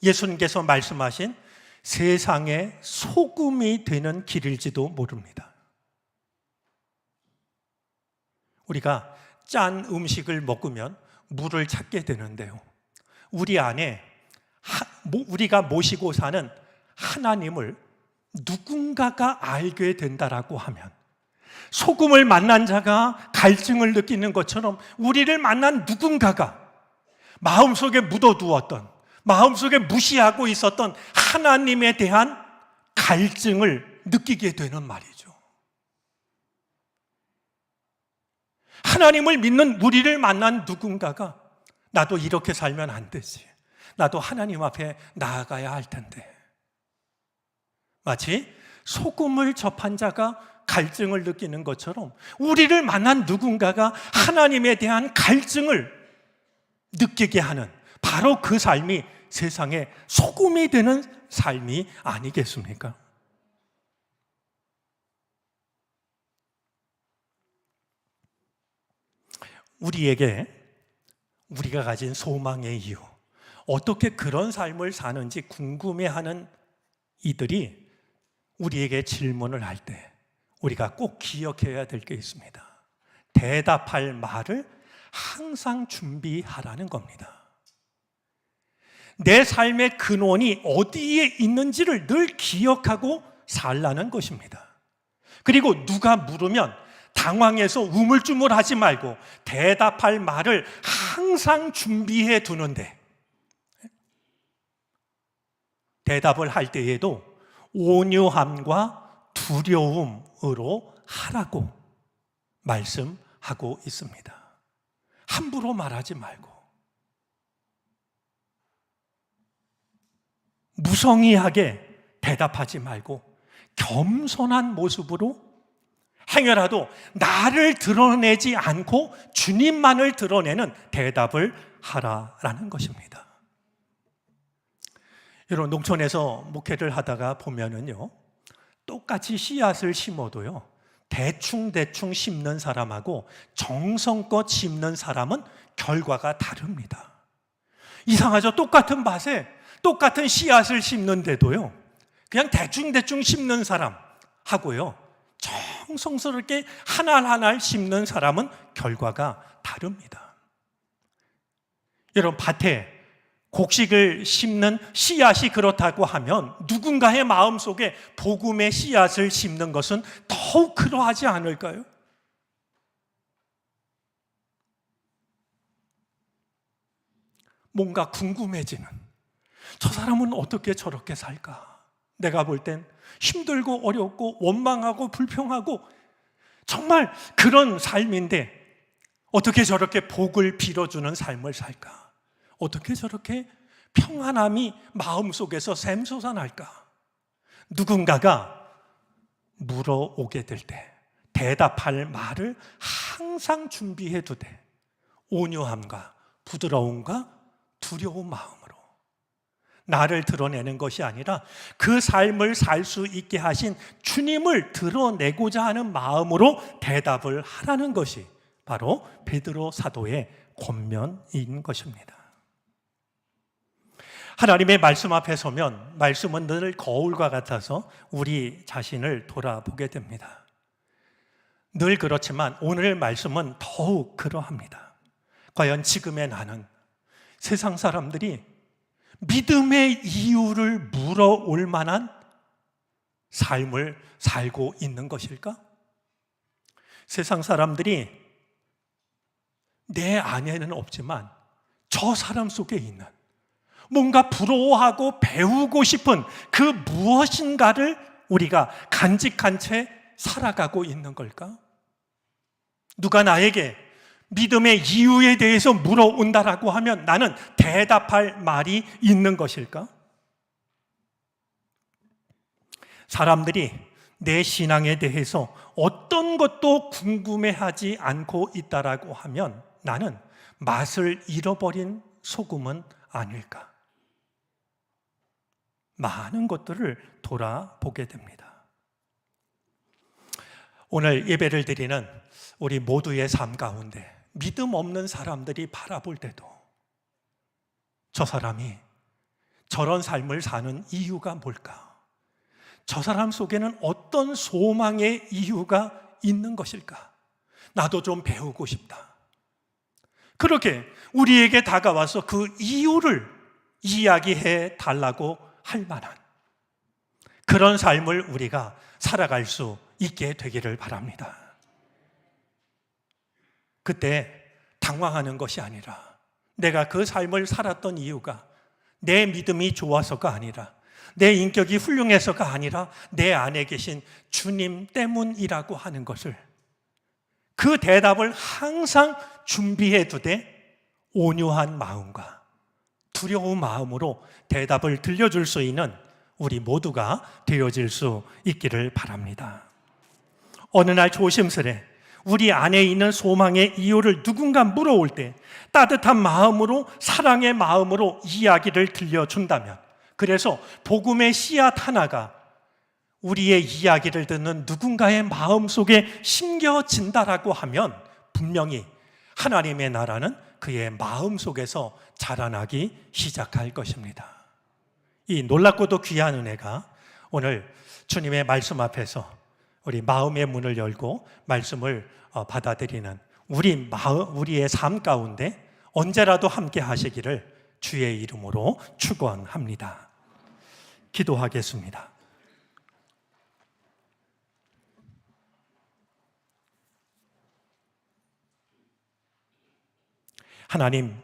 예수님께서 말씀하신 세상의 소금이 되는 길일지도 모릅니다. 우리가 짠 음식을 먹으면 물을 찾게 되는데요, 우리 안에 우리가 모시고 사는 하나님을 누군가가 알게 된다라고 하면, 소금을 만난 자가 갈증을 느끼는 것처럼 우리를 만난 누군가가 마음속에 묻어두었던, 마음속에 무시하고 있었던 하나님에 대한 갈증을 느끼게 되는 말이죠. 하나님을 믿는 우리를 만난 누군가가 나도 이렇게 살면 안 되지, 나도 하나님 앞에 나아가야 할 텐데, 마치 소금을 접한 자가 갈증을 느끼는 것처럼 우리를 만난 누군가가 하나님에 대한 갈증을 느끼게 하는, 바로 그 삶이 세상에 소금이 되는 삶이 아니겠습니까? 우리에게 우리가 가진 소망의 이유, 어떻게 그런 삶을 사는지 궁금해하는 이들이 우리에게 질문을 할 때 우리가 꼭 기억해야 될 게 있습니다. 대답할 말을 항상 준비하라는 겁니다. 내 삶의 근원이 어디에 있는지를 늘 기억하고 살라는 것입니다. 그리고 누가 물으면 당황해서 우물쭈물하지 말고 대답할 말을 항상 준비해 두는데, 대답을 할 때에도 온유함과 두려움으로 하라고 말씀하고 있습니다. 함부로 말하지 말고, 무성의하게 대답하지 말고 겸손한 모습으로 행여라도 나를 드러내지 않고 주님만을 드러내는 대답을 하라라는 것입니다. 여러분, 농촌에서 목회를 하다가 보면은요, 똑같이 씨앗을 심어도요, 대충 심는 사람하고 정성껏 심는 사람은 결과가 다릅니다. 이상하죠? 똑같은 밭에 똑같은 씨앗을 심는데도요, 그냥 대충 심는 사람하고요, 정성스럽게 하나하나 심는 사람은 결과가 다릅니다. 여러분, 밭에 곡식을 심는 씨앗이 그렇다고 하면 누군가의 마음속에 복음의 씨앗을 심는 것은 더욱 그러하지 않을까요? 뭔가 궁금해지는, 저 사람은 어떻게 저렇게 살까? 내가 볼 땐 힘들고 어렵고 원망하고 불평하고 정말 그런 삶인데 어떻게 저렇게 복을 빌어주는 삶을 살까? 어떻게 저렇게 평안함이 마음속에서 샘솟아날까? 누군가가 물어오게 될 때 대답할 말을 항상 준비해 두되 온유함과 부드러움과 두려운 마음으로 나를 드러내는 것이 아니라 그 삶을 살 수 있게 하신 주님을 드러내고자 하는 마음으로 대답을 하라는 것이 바로 베드로 사도의 권면인 것입니다. 하나님의 말씀 앞에 서면 말씀은 늘 거울과 같아서 우리 자신을 돌아보게 됩니다. 늘 그렇지만 오늘 말씀은 더욱 그러합니다. 과연 지금의 나는 세상 사람들이 믿음의 이유를 물어올 만한 삶을 살고 있는 것일까? 세상 사람들이 내 안에는 없지만 저 사람 속에 있는 뭔가 부러워하고 배우고 싶은 그 무엇인가를 우리가 간직한 채 살아가고 있는 걸까? 누가 나에게 믿음의 이유에 대해서 물어온다라고 하면 나는 대답할 말이 있는 것일까? 사람들이 내 신앙에 대해서 어떤 것도 궁금해하지 않고 있다라고 하면 나는 맛을 잃어버린 소금은 아닐까? 많은 것들을 돌아보게 됩니다. 오늘 예배를 드리는 우리 모두의 삶 가운데 믿음 없는 사람들이 바라볼 때도 저 사람이 저런 삶을 사는 이유가 뭘까? 저 사람 속에는 어떤 소망의 이유가 있는 것일까? 나도 좀 배우고 싶다. 그렇게 우리에게 다가와서 그 이유를 이야기해 달라고 할 만한 그런 삶을 우리가 살아갈 수 있게 되기를 바랍니다. 그때 당황하는 것이 아니라 내가 그 삶을 살았던 이유가 내 믿음이 좋아서가 아니라 내 인격이 훌륭해서가 아니라 내 안에 계신 주님 때문이라고 하는 것을 그 대답을 항상 준비해 두되 온유한 마음과 두려운 마음으로 대답을 들려줄 수 있는 우리 모두가 되어질 수 있기를 바랍니다. 어느 날 조심스레 우리 안에 있는 소망의 이유를 누군가 물어올 때 따뜻한 마음으로 사랑의 마음으로 이야기를 들려준다면, 그래서 복음의 씨앗 하나가 우리의 이야기를 듣는 누군가의 마음속에 심겨진다라고 하면 분명히 하나님의 나라는 그의 마음속에서 자라나기 시작할 것입니다. 이 놀랍고도 귀한 은혜가 오늘 주님의 말씀 앞에서 우리 마음의 문을 열고 말씀을 받아들이는 우리의 삶 가운데 언제라도 함께 하시기를 주의 이름으로 축원합니다. 기도하겠습니다. 하나님,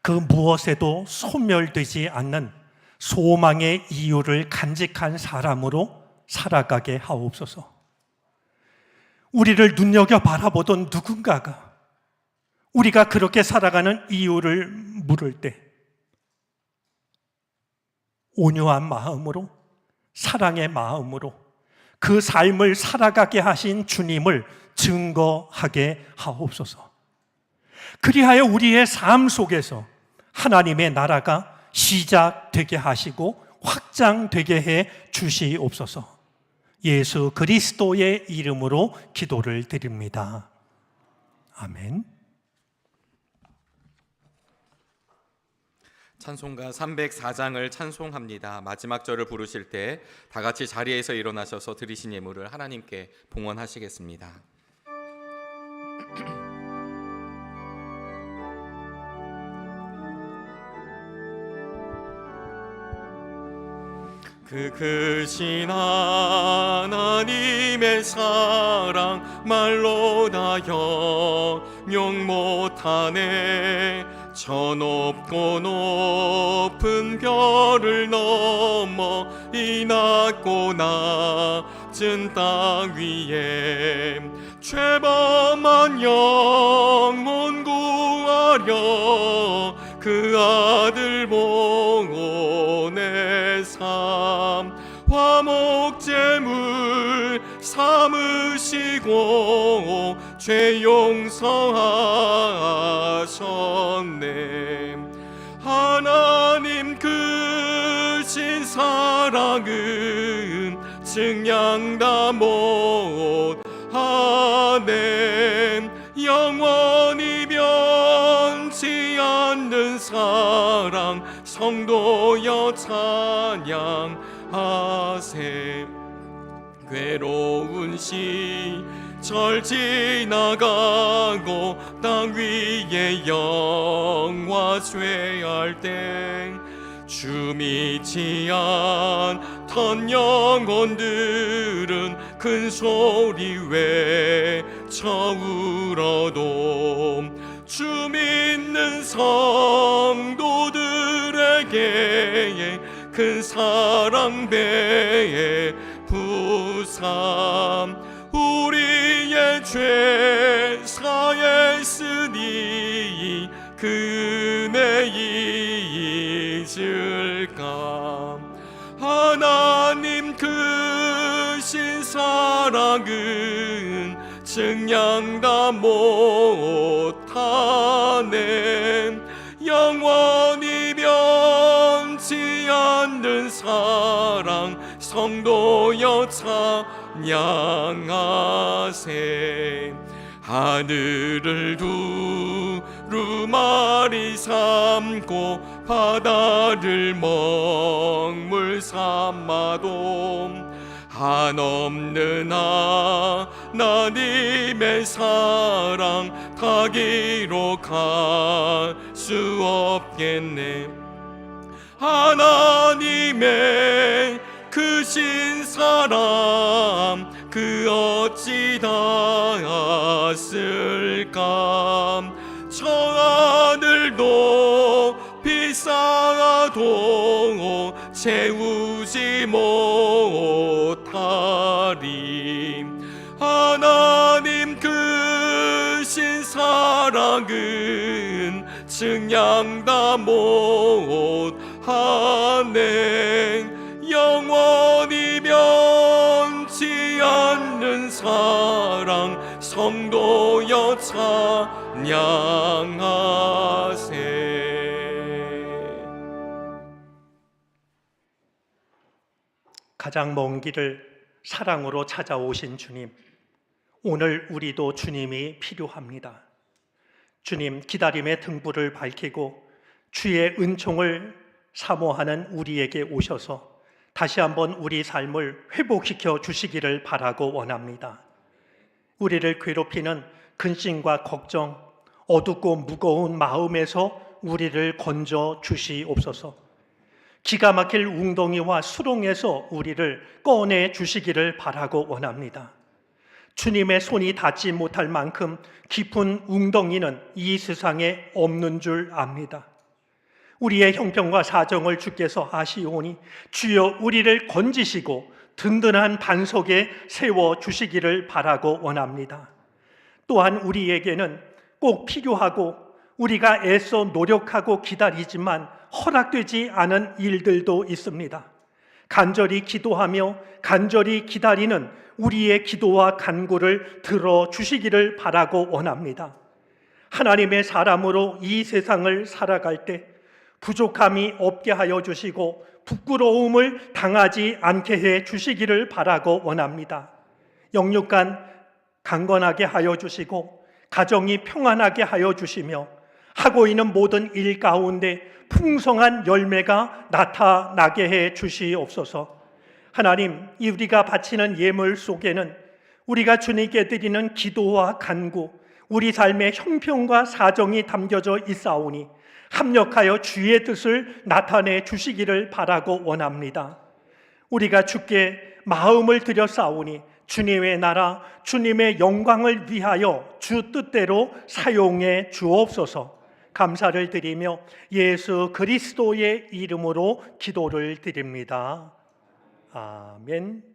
그 무엇에도 소멸되지 않는 소망의 이유를 간직한 사람으로 살아가게 하옵소서. 우리를 눈여겨 바라보던 누군가가 우리가 그렇게 살아가는 이유를 물을 때 온유한 마음으로, 사랑의 마음으로 그 삶을 살아가게 하신 주님을 증거하게 하옵소서. 그리하여 우리의 삶 속에서 하나님의 나라가 시작되게 하시고 확장되게 해 주시옵소서. 예수 그리스도의 이름으로 기도를 드립니다. 아멘. 찬송가 304장을 찬송합니다. 마지막 절을 부르실 때 다 같이 자리에서 일어나셔서 드리신 예물을 하나님께 봉헌하시겠습니다. 그 크신 하나님의 사랑 말로 다 형용 못하네. 저 높고 높은 별을 넘어 이 낮고 낮은 땅 위에 죄범한 영혼 구하려 그 아들 보내 삶 화목제물 삼으시고 죄 용서하셨네. 하나님 크신 사랑은 증량 다 못하네. 영원히 변치 않는 사랑 성도여 찬양하세. 괴로운 절 지나가고 땅 위에 영화 쇠할 때 주 믿지 않던 영혼들은 큰 소리 외쳐 울어도 주 믿는 성도들에게 큰 사랑 베푸삼 우리의 죄 사했으니 그 은혜 잊을까 하나님 크신 사랑은 증량 못하네 영원히 변치 않는 사랑 성도여 찬양하세 하늘을 두루마리 삼고 바다를 먹물 삼아도 한없는 하나님의 사랑 다 기록할 수 없겠네 하나님의 크신 사랑 그 어찌 닿았을까 저 하늘도 비싸도 채우지 못하리 하나님 크신 사랑은 증량 다 못하네 영원히 변치 않는 사랑 성도여 찬양하세 가장 먼 길을 사랑으로 찾아오신 주님, 오늘 우리도 주님이 필요합니다. 주님, 기다림의 등불을 밝히고 주의 은총을 사모하는 우리에게 오셔서 다시 한번 우리 삶을 회복시켜 주시기를 바라고 원합니다. 우리를 괴롭히는 근심과 걱정, 어둡고 무거운 마음에서 우리를 건져 주시옵소서. 기가 막힐 웅덩이와 수렁에서 우리를 꺼내 주시기를 바라고 원합니다. 주님의 손이 닿지 못할 만큼 깊은 웅덩이는 이 세상에 없는 줄 압니다. 우리의 형편과 사정을 주께서 아시오니 주여 우리를 건지시고 든든한 반석에 세워 주시기를 바라고 원합니다. 또한 우리에게는 꼭 필요하고 우리가 애써 노력하고 기다리지만 허락되지 않은 일들도 있습니다. 간절히 기도하며 간절히 기다리는 우리의 기도와 간구를 들어주시기를 바라고 원합니다. 하나님의 사람으로 이 세상을 살아갈 때 부족함이 없게 하여 주시고 부끄러움을 당하지 않게 해 주시기를 바라고 원합니다. 영육간 강건하게 하여 주시고 가정이 평안하게 하여 주시며 하고 있는 모든 일 가운데 풍성한 열매가 나타나게 해 주시옵소서. 하나님, 이 우리가 바치는 예물 속에는 우리가 주님께 드리는 기도와 간구, 우리 삶의 형편과 사정이 담겨져 있사오니 합력하여 주의 뜻을 나타내 주시기를 바라고 원합니다. 우리가 주께 마음을 드렸사오니 주님의 나라, 주님의 영광을 위하여 주 뜻대로 사용해 주옵소서. 감사를 드리며 예수 그리스도의 이름으로 기도를 드립니다. 아멘.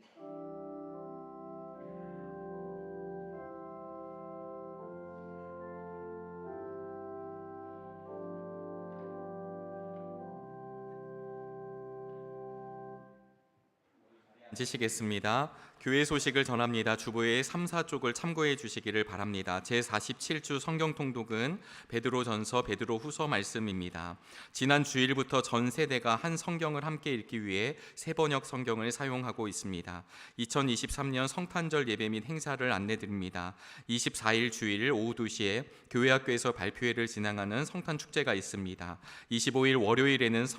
앉으시겠습니다. 교회 소식을 전합니다. 주보의 3, 4쪽을 참고해 주시기를 바랍니다. 제47주 성경통독은 베드로전서, 베드로후서 말씀입니다. 지난 주일부터 전 세대가 한 성경을 함께 읽기 위해 새 번역 성경을 사용하고 있습니다. 2023년 성탄절 예배 및 행사를 안내드립니다. 24일 주일 오후 2시에 교회학교에서 발표회를 진행하는 성탄축제가 있습니다. 25일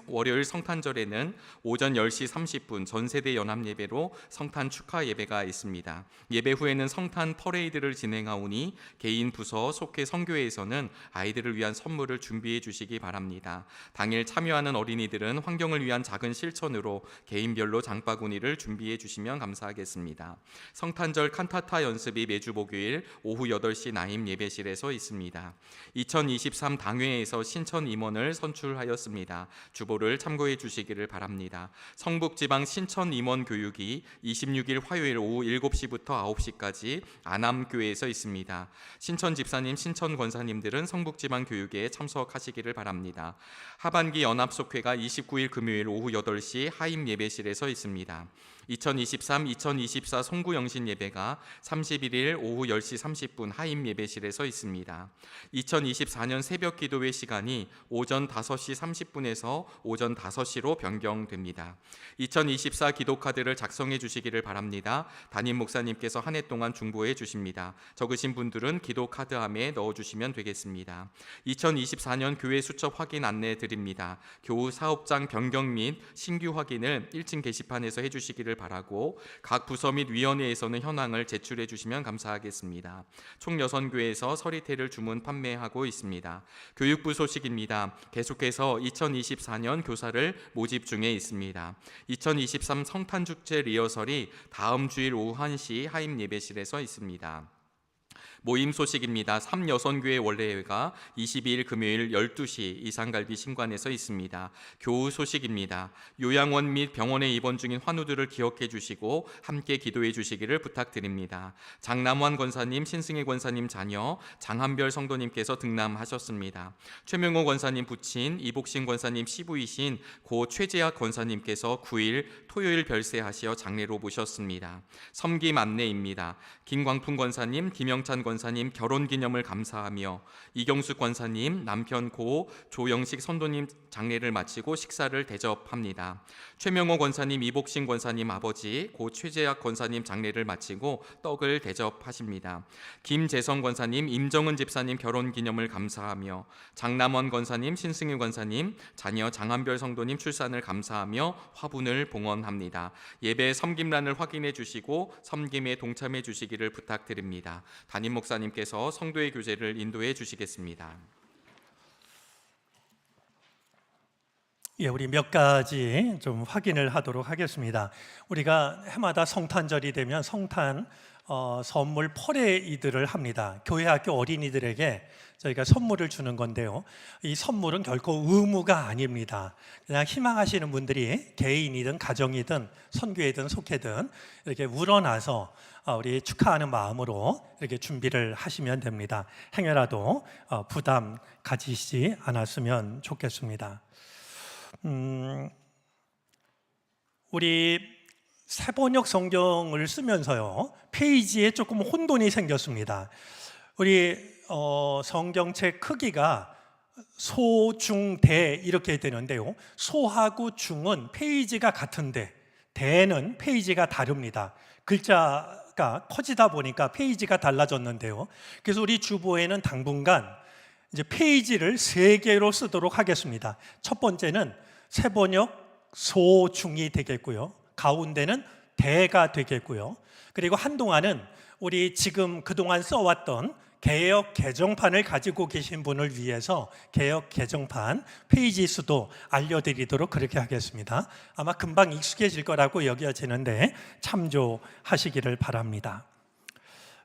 월요일 성탄절에는 오전 10시 30분 전세대 연합예배로 성탄 축하 예배가 있습니다. 예배 후에는 성탄 퍼레이드를 진행하오니 개인 부서 속회 성교회에서는 아이들을 위한 선물을 준비해 주시기 바랍니다. 당일 참여하는 어린이들은 환경을 위한 작은 실천으로 개인별로 장바구니를 준비해 주시면 감사하겠습니다. 성탄절 칸타타 연습이 매주 목요일 오후 8시 나임 예배실에서 있습니다. 2023 당회에서 신천 임원을 선출하였습니다. 주보를 참고해 주시기를 바랍니다. 성북지방 신천 임원 교육이 26일 화요일 오후 7시부터 9시까지 안암교회에서 있습니다. 신천 집사님, 신천 권사님들은 성북지방 교육에 참석하시기를 바랍니다. 하반기 연합속회가 29일 금요일 오후 8시 하임 예배실에서 있습니다. 2023-2024 송구영신 예배가 31일 오후 10시 30분 하임 예배실에서 있습니다. 2024년 새벽 기도회 시간이 오전 5시 30분에서 오전 5시로 변경됩니다. 2024 기도카드를 작성해 주시기를 바랍니다. 담임 목사님께서 한 해 동안 중보해 주십니다. 적으신 분들은 기도카드함에 넣어주시면 되겠습니다. 2024년 교회 수첩 확인 안내 드립니다. 교우 사업장 변경 및 신규 확인을 1층 게시판에서 해주시기를 바라고 각 부서 및 위원회에서는 현황을 제출해 주시면 감사하겠습니다. 총 여선교회에서 서리태를 주문 판매하고 있습니다. 교육부 소식입니다. 계속해서 2024년 교사를 모집 중에 있습니다. 2023 성탄축제 리허설이 다음 주일 오후 1시 하임 예배실에서 있습니다. 모임 소식입니다. 3여선교회 원래회가 22일 금요일 12시 이산갈비 신관에서 있습니다. 교우 소식입니다. 요양원 및 병원에 입원 중인 환우들을 기억해 주시고 함께 기도해 주시기를 부탁드립니다. 장남환 권사님, 신승혜 권사님 자녀, 장한별 성도님께서 등남하셨습니다. 최명호 권사님 부친, 이복신 권사님 시부이신 고 최재학 권사님께서 9일 토요일 별세하시어 장례로 모셨습니다. 섬김 안내입니다. 김광풍 권사님, 김영찬 권사님 결혼기념을 감사하며 이경숙 권사님 남편 고 조영식 선도님 장례를 마치고 식사를 대접합니다. 최명호 권사님, 이복신 권사님 아버지 고 최재학 권사님 장례를 마치고 떡을 대접하십니다. 김재성 권사님, 임정은 집사님 결혼기념을 감사하며 장남원 권사님, 신승희 권사님 자녀 장한별 성도님 출산을 감사하며 화분을 봉헌합니다. 예배 섬김란을 확인해 주시고 섬김에 동참해 주시기를 부탁드립니다. 담임 목사님께서 성도의 교제를 인도해 주시겠습니다. 예, 우리 몇 가지 좀 확인을 하도록 하겠습니다. 우리가 해마다 성탄절이 되면 성탄 선물 퍼레이드를 합니다. 교회 학교 어린이들에게 저희가 선물을 주는 건데요. 이 선물은 결코 의무가 아닙니다. 그냥 희망하시는 분들이 개인이든 가정이든 선교회든 속회든 이렇게 우러나서 우리 축하하는 마음으로 이렇게 준비를 하시면 됩니다. 행여라도 부담 가지시지 않았으면 좋겠습니다. 우리 새번역 성경을 쓰면서요, 페이지에 조금 혼돈이 생겼습니다. 우리 성경책 크기가 소, 중, 대 이렇게 되는데요, 소하고 중은 페이지가 같은데 대는 페이지가 다릅니다. 글자가 커지다 보니까 페이지가 달라졌는데요, 그래서 우리 주보에는 당분간 이제 페이지를 3개로 쓰도록 하겠습니다. 첫 번째는 새번역 소중이 되겠고요, 가운데는 대가 되겠고요, 그리고 한동안은 우리 지금 그동안 써왔던 개역 개정판을 가지고 계신 분을 위해서 개역 개정판 페이지 수도 알려드리도록 그렇게 하겠습니다. 아마 금방 익숙해질 거라고 여겨지는데 참조하시기를 바랍니다.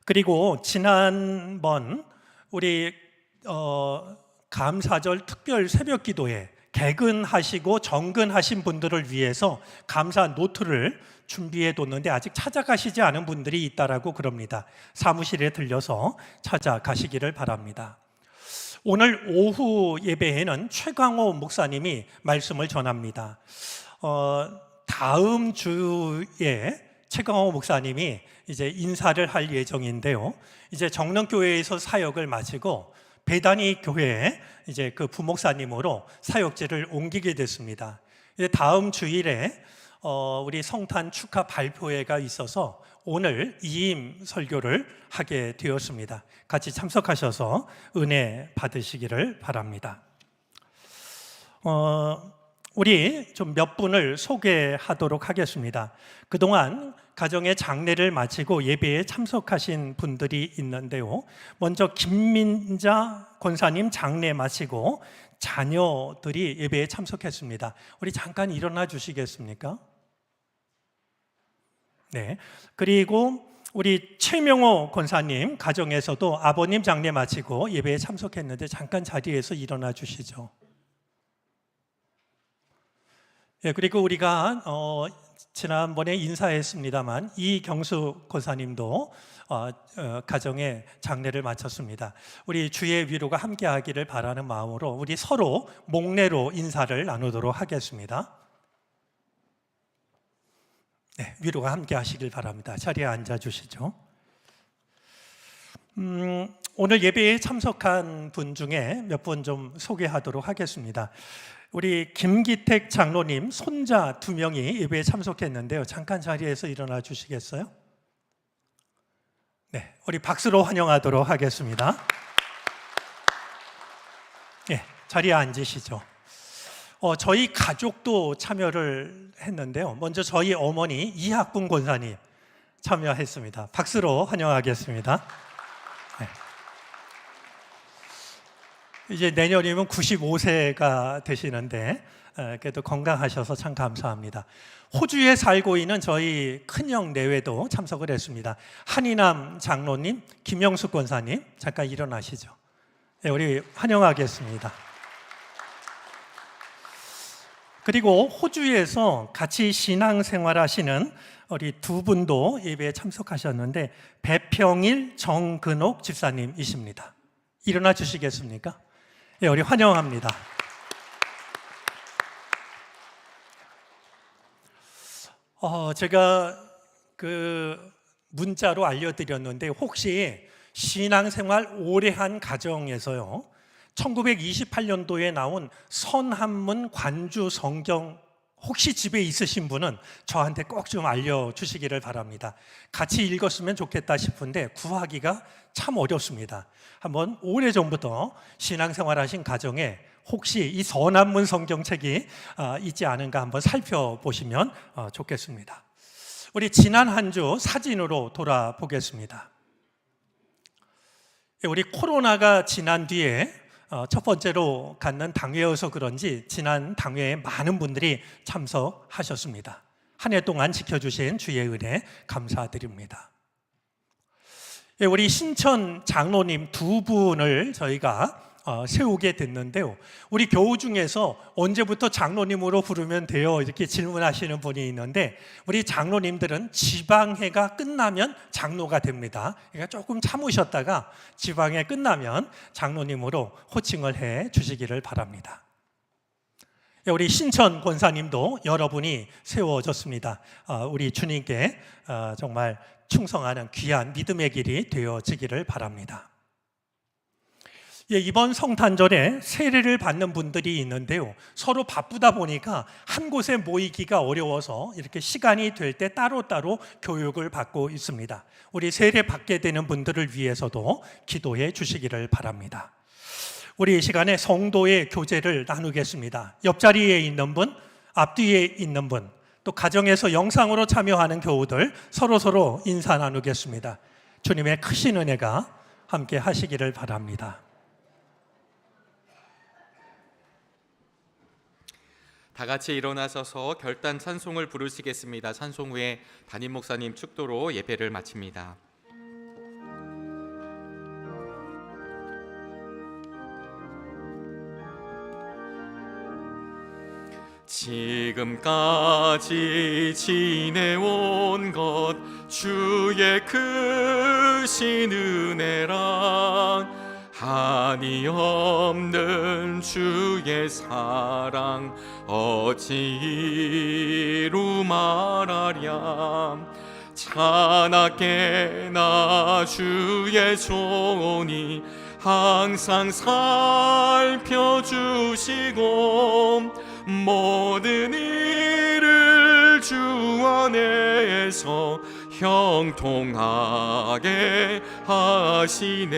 그리고 지난번 우리 감사절 특별 새벽 기도에 개근하시고 정근하신 분들을 위해서 감사 노트를 준비해 뒀는데 아직 찾아가시지 않은 분들이 있다라고 그럽니다. 사무실에 들려서 찾아가시기를 바랍니다. 오늘 오후 예배에는 최광호 목사님이 말씀을 전합니다. 다음 주에 최광호 목사님이 이제 인사를 할 예정인데요, 이제 정릉교회에서 사역을 마치고 배단위 교회에 이제 그 부목사님으로 사역지를 옮기게 됐습니다. 이제 다음 주일에 우리 성탄 축하 발표회가 있어서 오늘 이임 설교를 하게 되었습니다. 같이 참석하셔서 은혜 받으시기를 바랍니다. 우리 좀 몇 분을 소개하도록 하겠습니다. 그동안 가정의 장례를 마치고 예배에 참석하신 분들이 있는데요. 먼저 김민자 권사님 장례 마치고 자녀들이 예배에 참석했습니다. 우리 잠깐 일어나 주시겠습니까? 네. 그리고 우리 최명호 권사님 가정에서도 아버님 장례 마치고 예배에 참석했는데 잠깐 자리에서 일어나 주시죠. 예, 그리고 우리가 지난번에 인사했습니다만 이경수 권사님도 가정의 장례를 마쳤습니다. 우리 주의 위로가 함께하기를 바라는 마음으로 우리 서로 목례로 인사를 나누도록 하겠습니다. 네, 위로가 함께하시길 바랍니다. 자리에 앉아 주시죠. 오늘 예배에 참석한 분 중에 몇 분 좀 소개하도록 하겠습니다. 우리 김기택 장로님 손자 2명이 예배에 참석했는데요. 잠깐 자리에서 일어나 주시겠어요? 네, 우리 박수로 환영하도록 하겠습니다. 네, 자리에 앉으시죠. 저희 가족도 참여를 했는데요. 먼저 저희 어머니 이학분 권사님 참여했습니다. 박수로 환영하겠습니다. 네. 이제 내년이면 95세가 되시는데 그래도 건강하셔서 참 감사합니다. 호주에 살고 있는 저희 큰형 내외도 참석을 했습니다. 한이남 장로님, 김영숙 권사님 잠깐 일어나시죠. 네, 우리 환영하겠습니다. 그리고 호주에서 같이 신앙생활 하시는 우리 2분도 예배에 참석하셨는데 배평일, 정근옥 집사님이십니다. 일어나 주시겠습니까? 네, 우리 환영합니다. 제가 문자로 알려드렸는데 혹시 신앙생활 오래 한 가정에서요 1928년도에 나온 선한문 관주 성경 혹시 집에 있으신 분은 저한테 꼭 좀 알려주시기를 바랍니다. 같이 읽었으면 좋겠다 싶은데 구하기가 참 어렵습니다. 한번 오래전부터 신앙생활 하신 가정에 혹시 이 선한문 성경책이 있지 않은가 한번 살펴보시면 좋겠습니다. 우리 지난 한 주 사진으로 돌아보겠습니다. 우리 코로나가 지난 뒤에 첫 번째로 갖는 당회여서 그런지 지난 당회에 많은 분들이 참석하셨습니다. 한 해 동안 지켜주신 주의 은혜 감사드립니다. 우리 신천 장로님 2분을 저희가 세우게 됐는데요. 우리 교우 중에서 언제부터 장로님으로 부르면 돼요? 이렇게 질문하시는 분이 있는데 우리 장로님들은 지방회가 끝나면 장로가 됩니다. 그러니까 조금 참으셨다가 지방회 끝나면 장로님으로 호칭을 해 주시기를 바랍니다. 우리 신천 권사님도 여러분이 세워졌습니다. 우리 주님께 정말 충성하는 귀한 믿음의 길이 되어지기를 바랍니다. 이번 성탄절에 세례를 받는 분들이 있는데요. 서로 바쁘다 보니까 한 곳에 모이기가 어려워서 이렇게 시간이 될 때 따로따로 교육을 받고 있습니다. 우리 세례 받게 되는 분들을 위해서도 기도해 주시기를 바랍니다. 우리 이 시간에 성도의 교제를 나누겠습니다. 옆자리에 있는 분, 앞뒤에 있는 분, 또 가정에서 영상으로 참여하는 교우들 서로 인사 나누겠습니다. 주님의 크신 은혜가 함께 하시기를 바랍니다. 다 같이 일어나셔서 결단 찬송을 부르시겠습니다. 찬송 후에 담임 목사님 축도로 예배를 마칩니다. 지금까지 지내온 것 주의 크신 은혜랑 한이 없는 주의 사랑 어찌 이루 말하랴. 찬하게나 주의 손이 항상 살펴주시고 모든 일을 주 안에서 형통하게 하시네.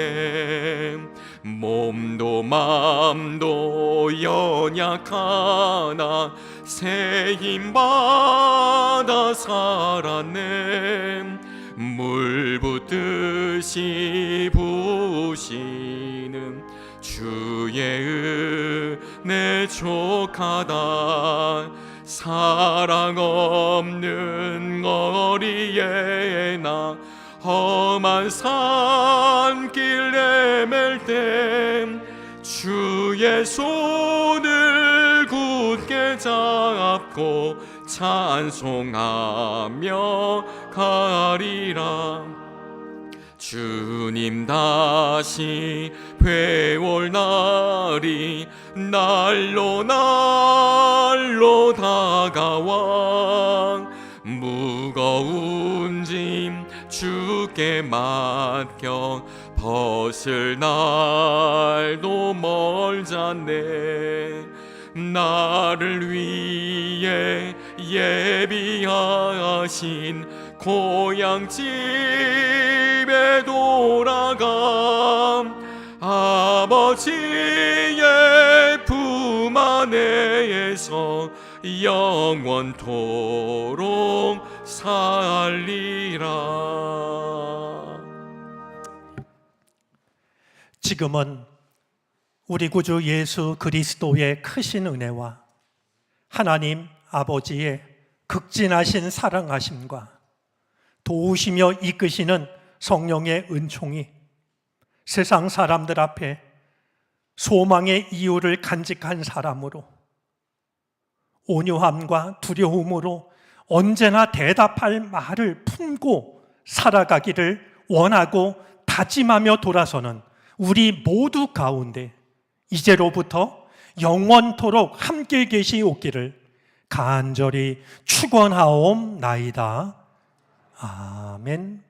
몸도 맘도 연약하나 새 힘받아 살았네. 물 붓듯이 부으시는 주의 은혜 족하다. 사랑 없는 거리에 나 험한 산길 내맬 때 주의 손을 굳게 잡고 찬송하며 가리라. 주님 다시 회올 날이 날로 날로 다가와 무거운 짐 주께 맡겨 벗을 날도 멀잖네. 나를 위해 예비하신 고향집에 돌아가 아버지의 품 안에서 영원토록 살리라. 지금은 우리 구주 예수 그리스도의 크신 은혜와 하나님 아버지의 극진하신 사랑하심과 도우시며 이끄시는 성령의 은총이 세상 사람들 앞에 소망의 이유를 간직한 사람으로 온유함과 두려움으로 언제나 대답할 말을 품고 살아가기를 원하고 다짐하며 돌아서는 우리 모두 가운데 이제로부터 영원토록 함께 계시옵기를 간절히 축원하옵나이다. 아멘.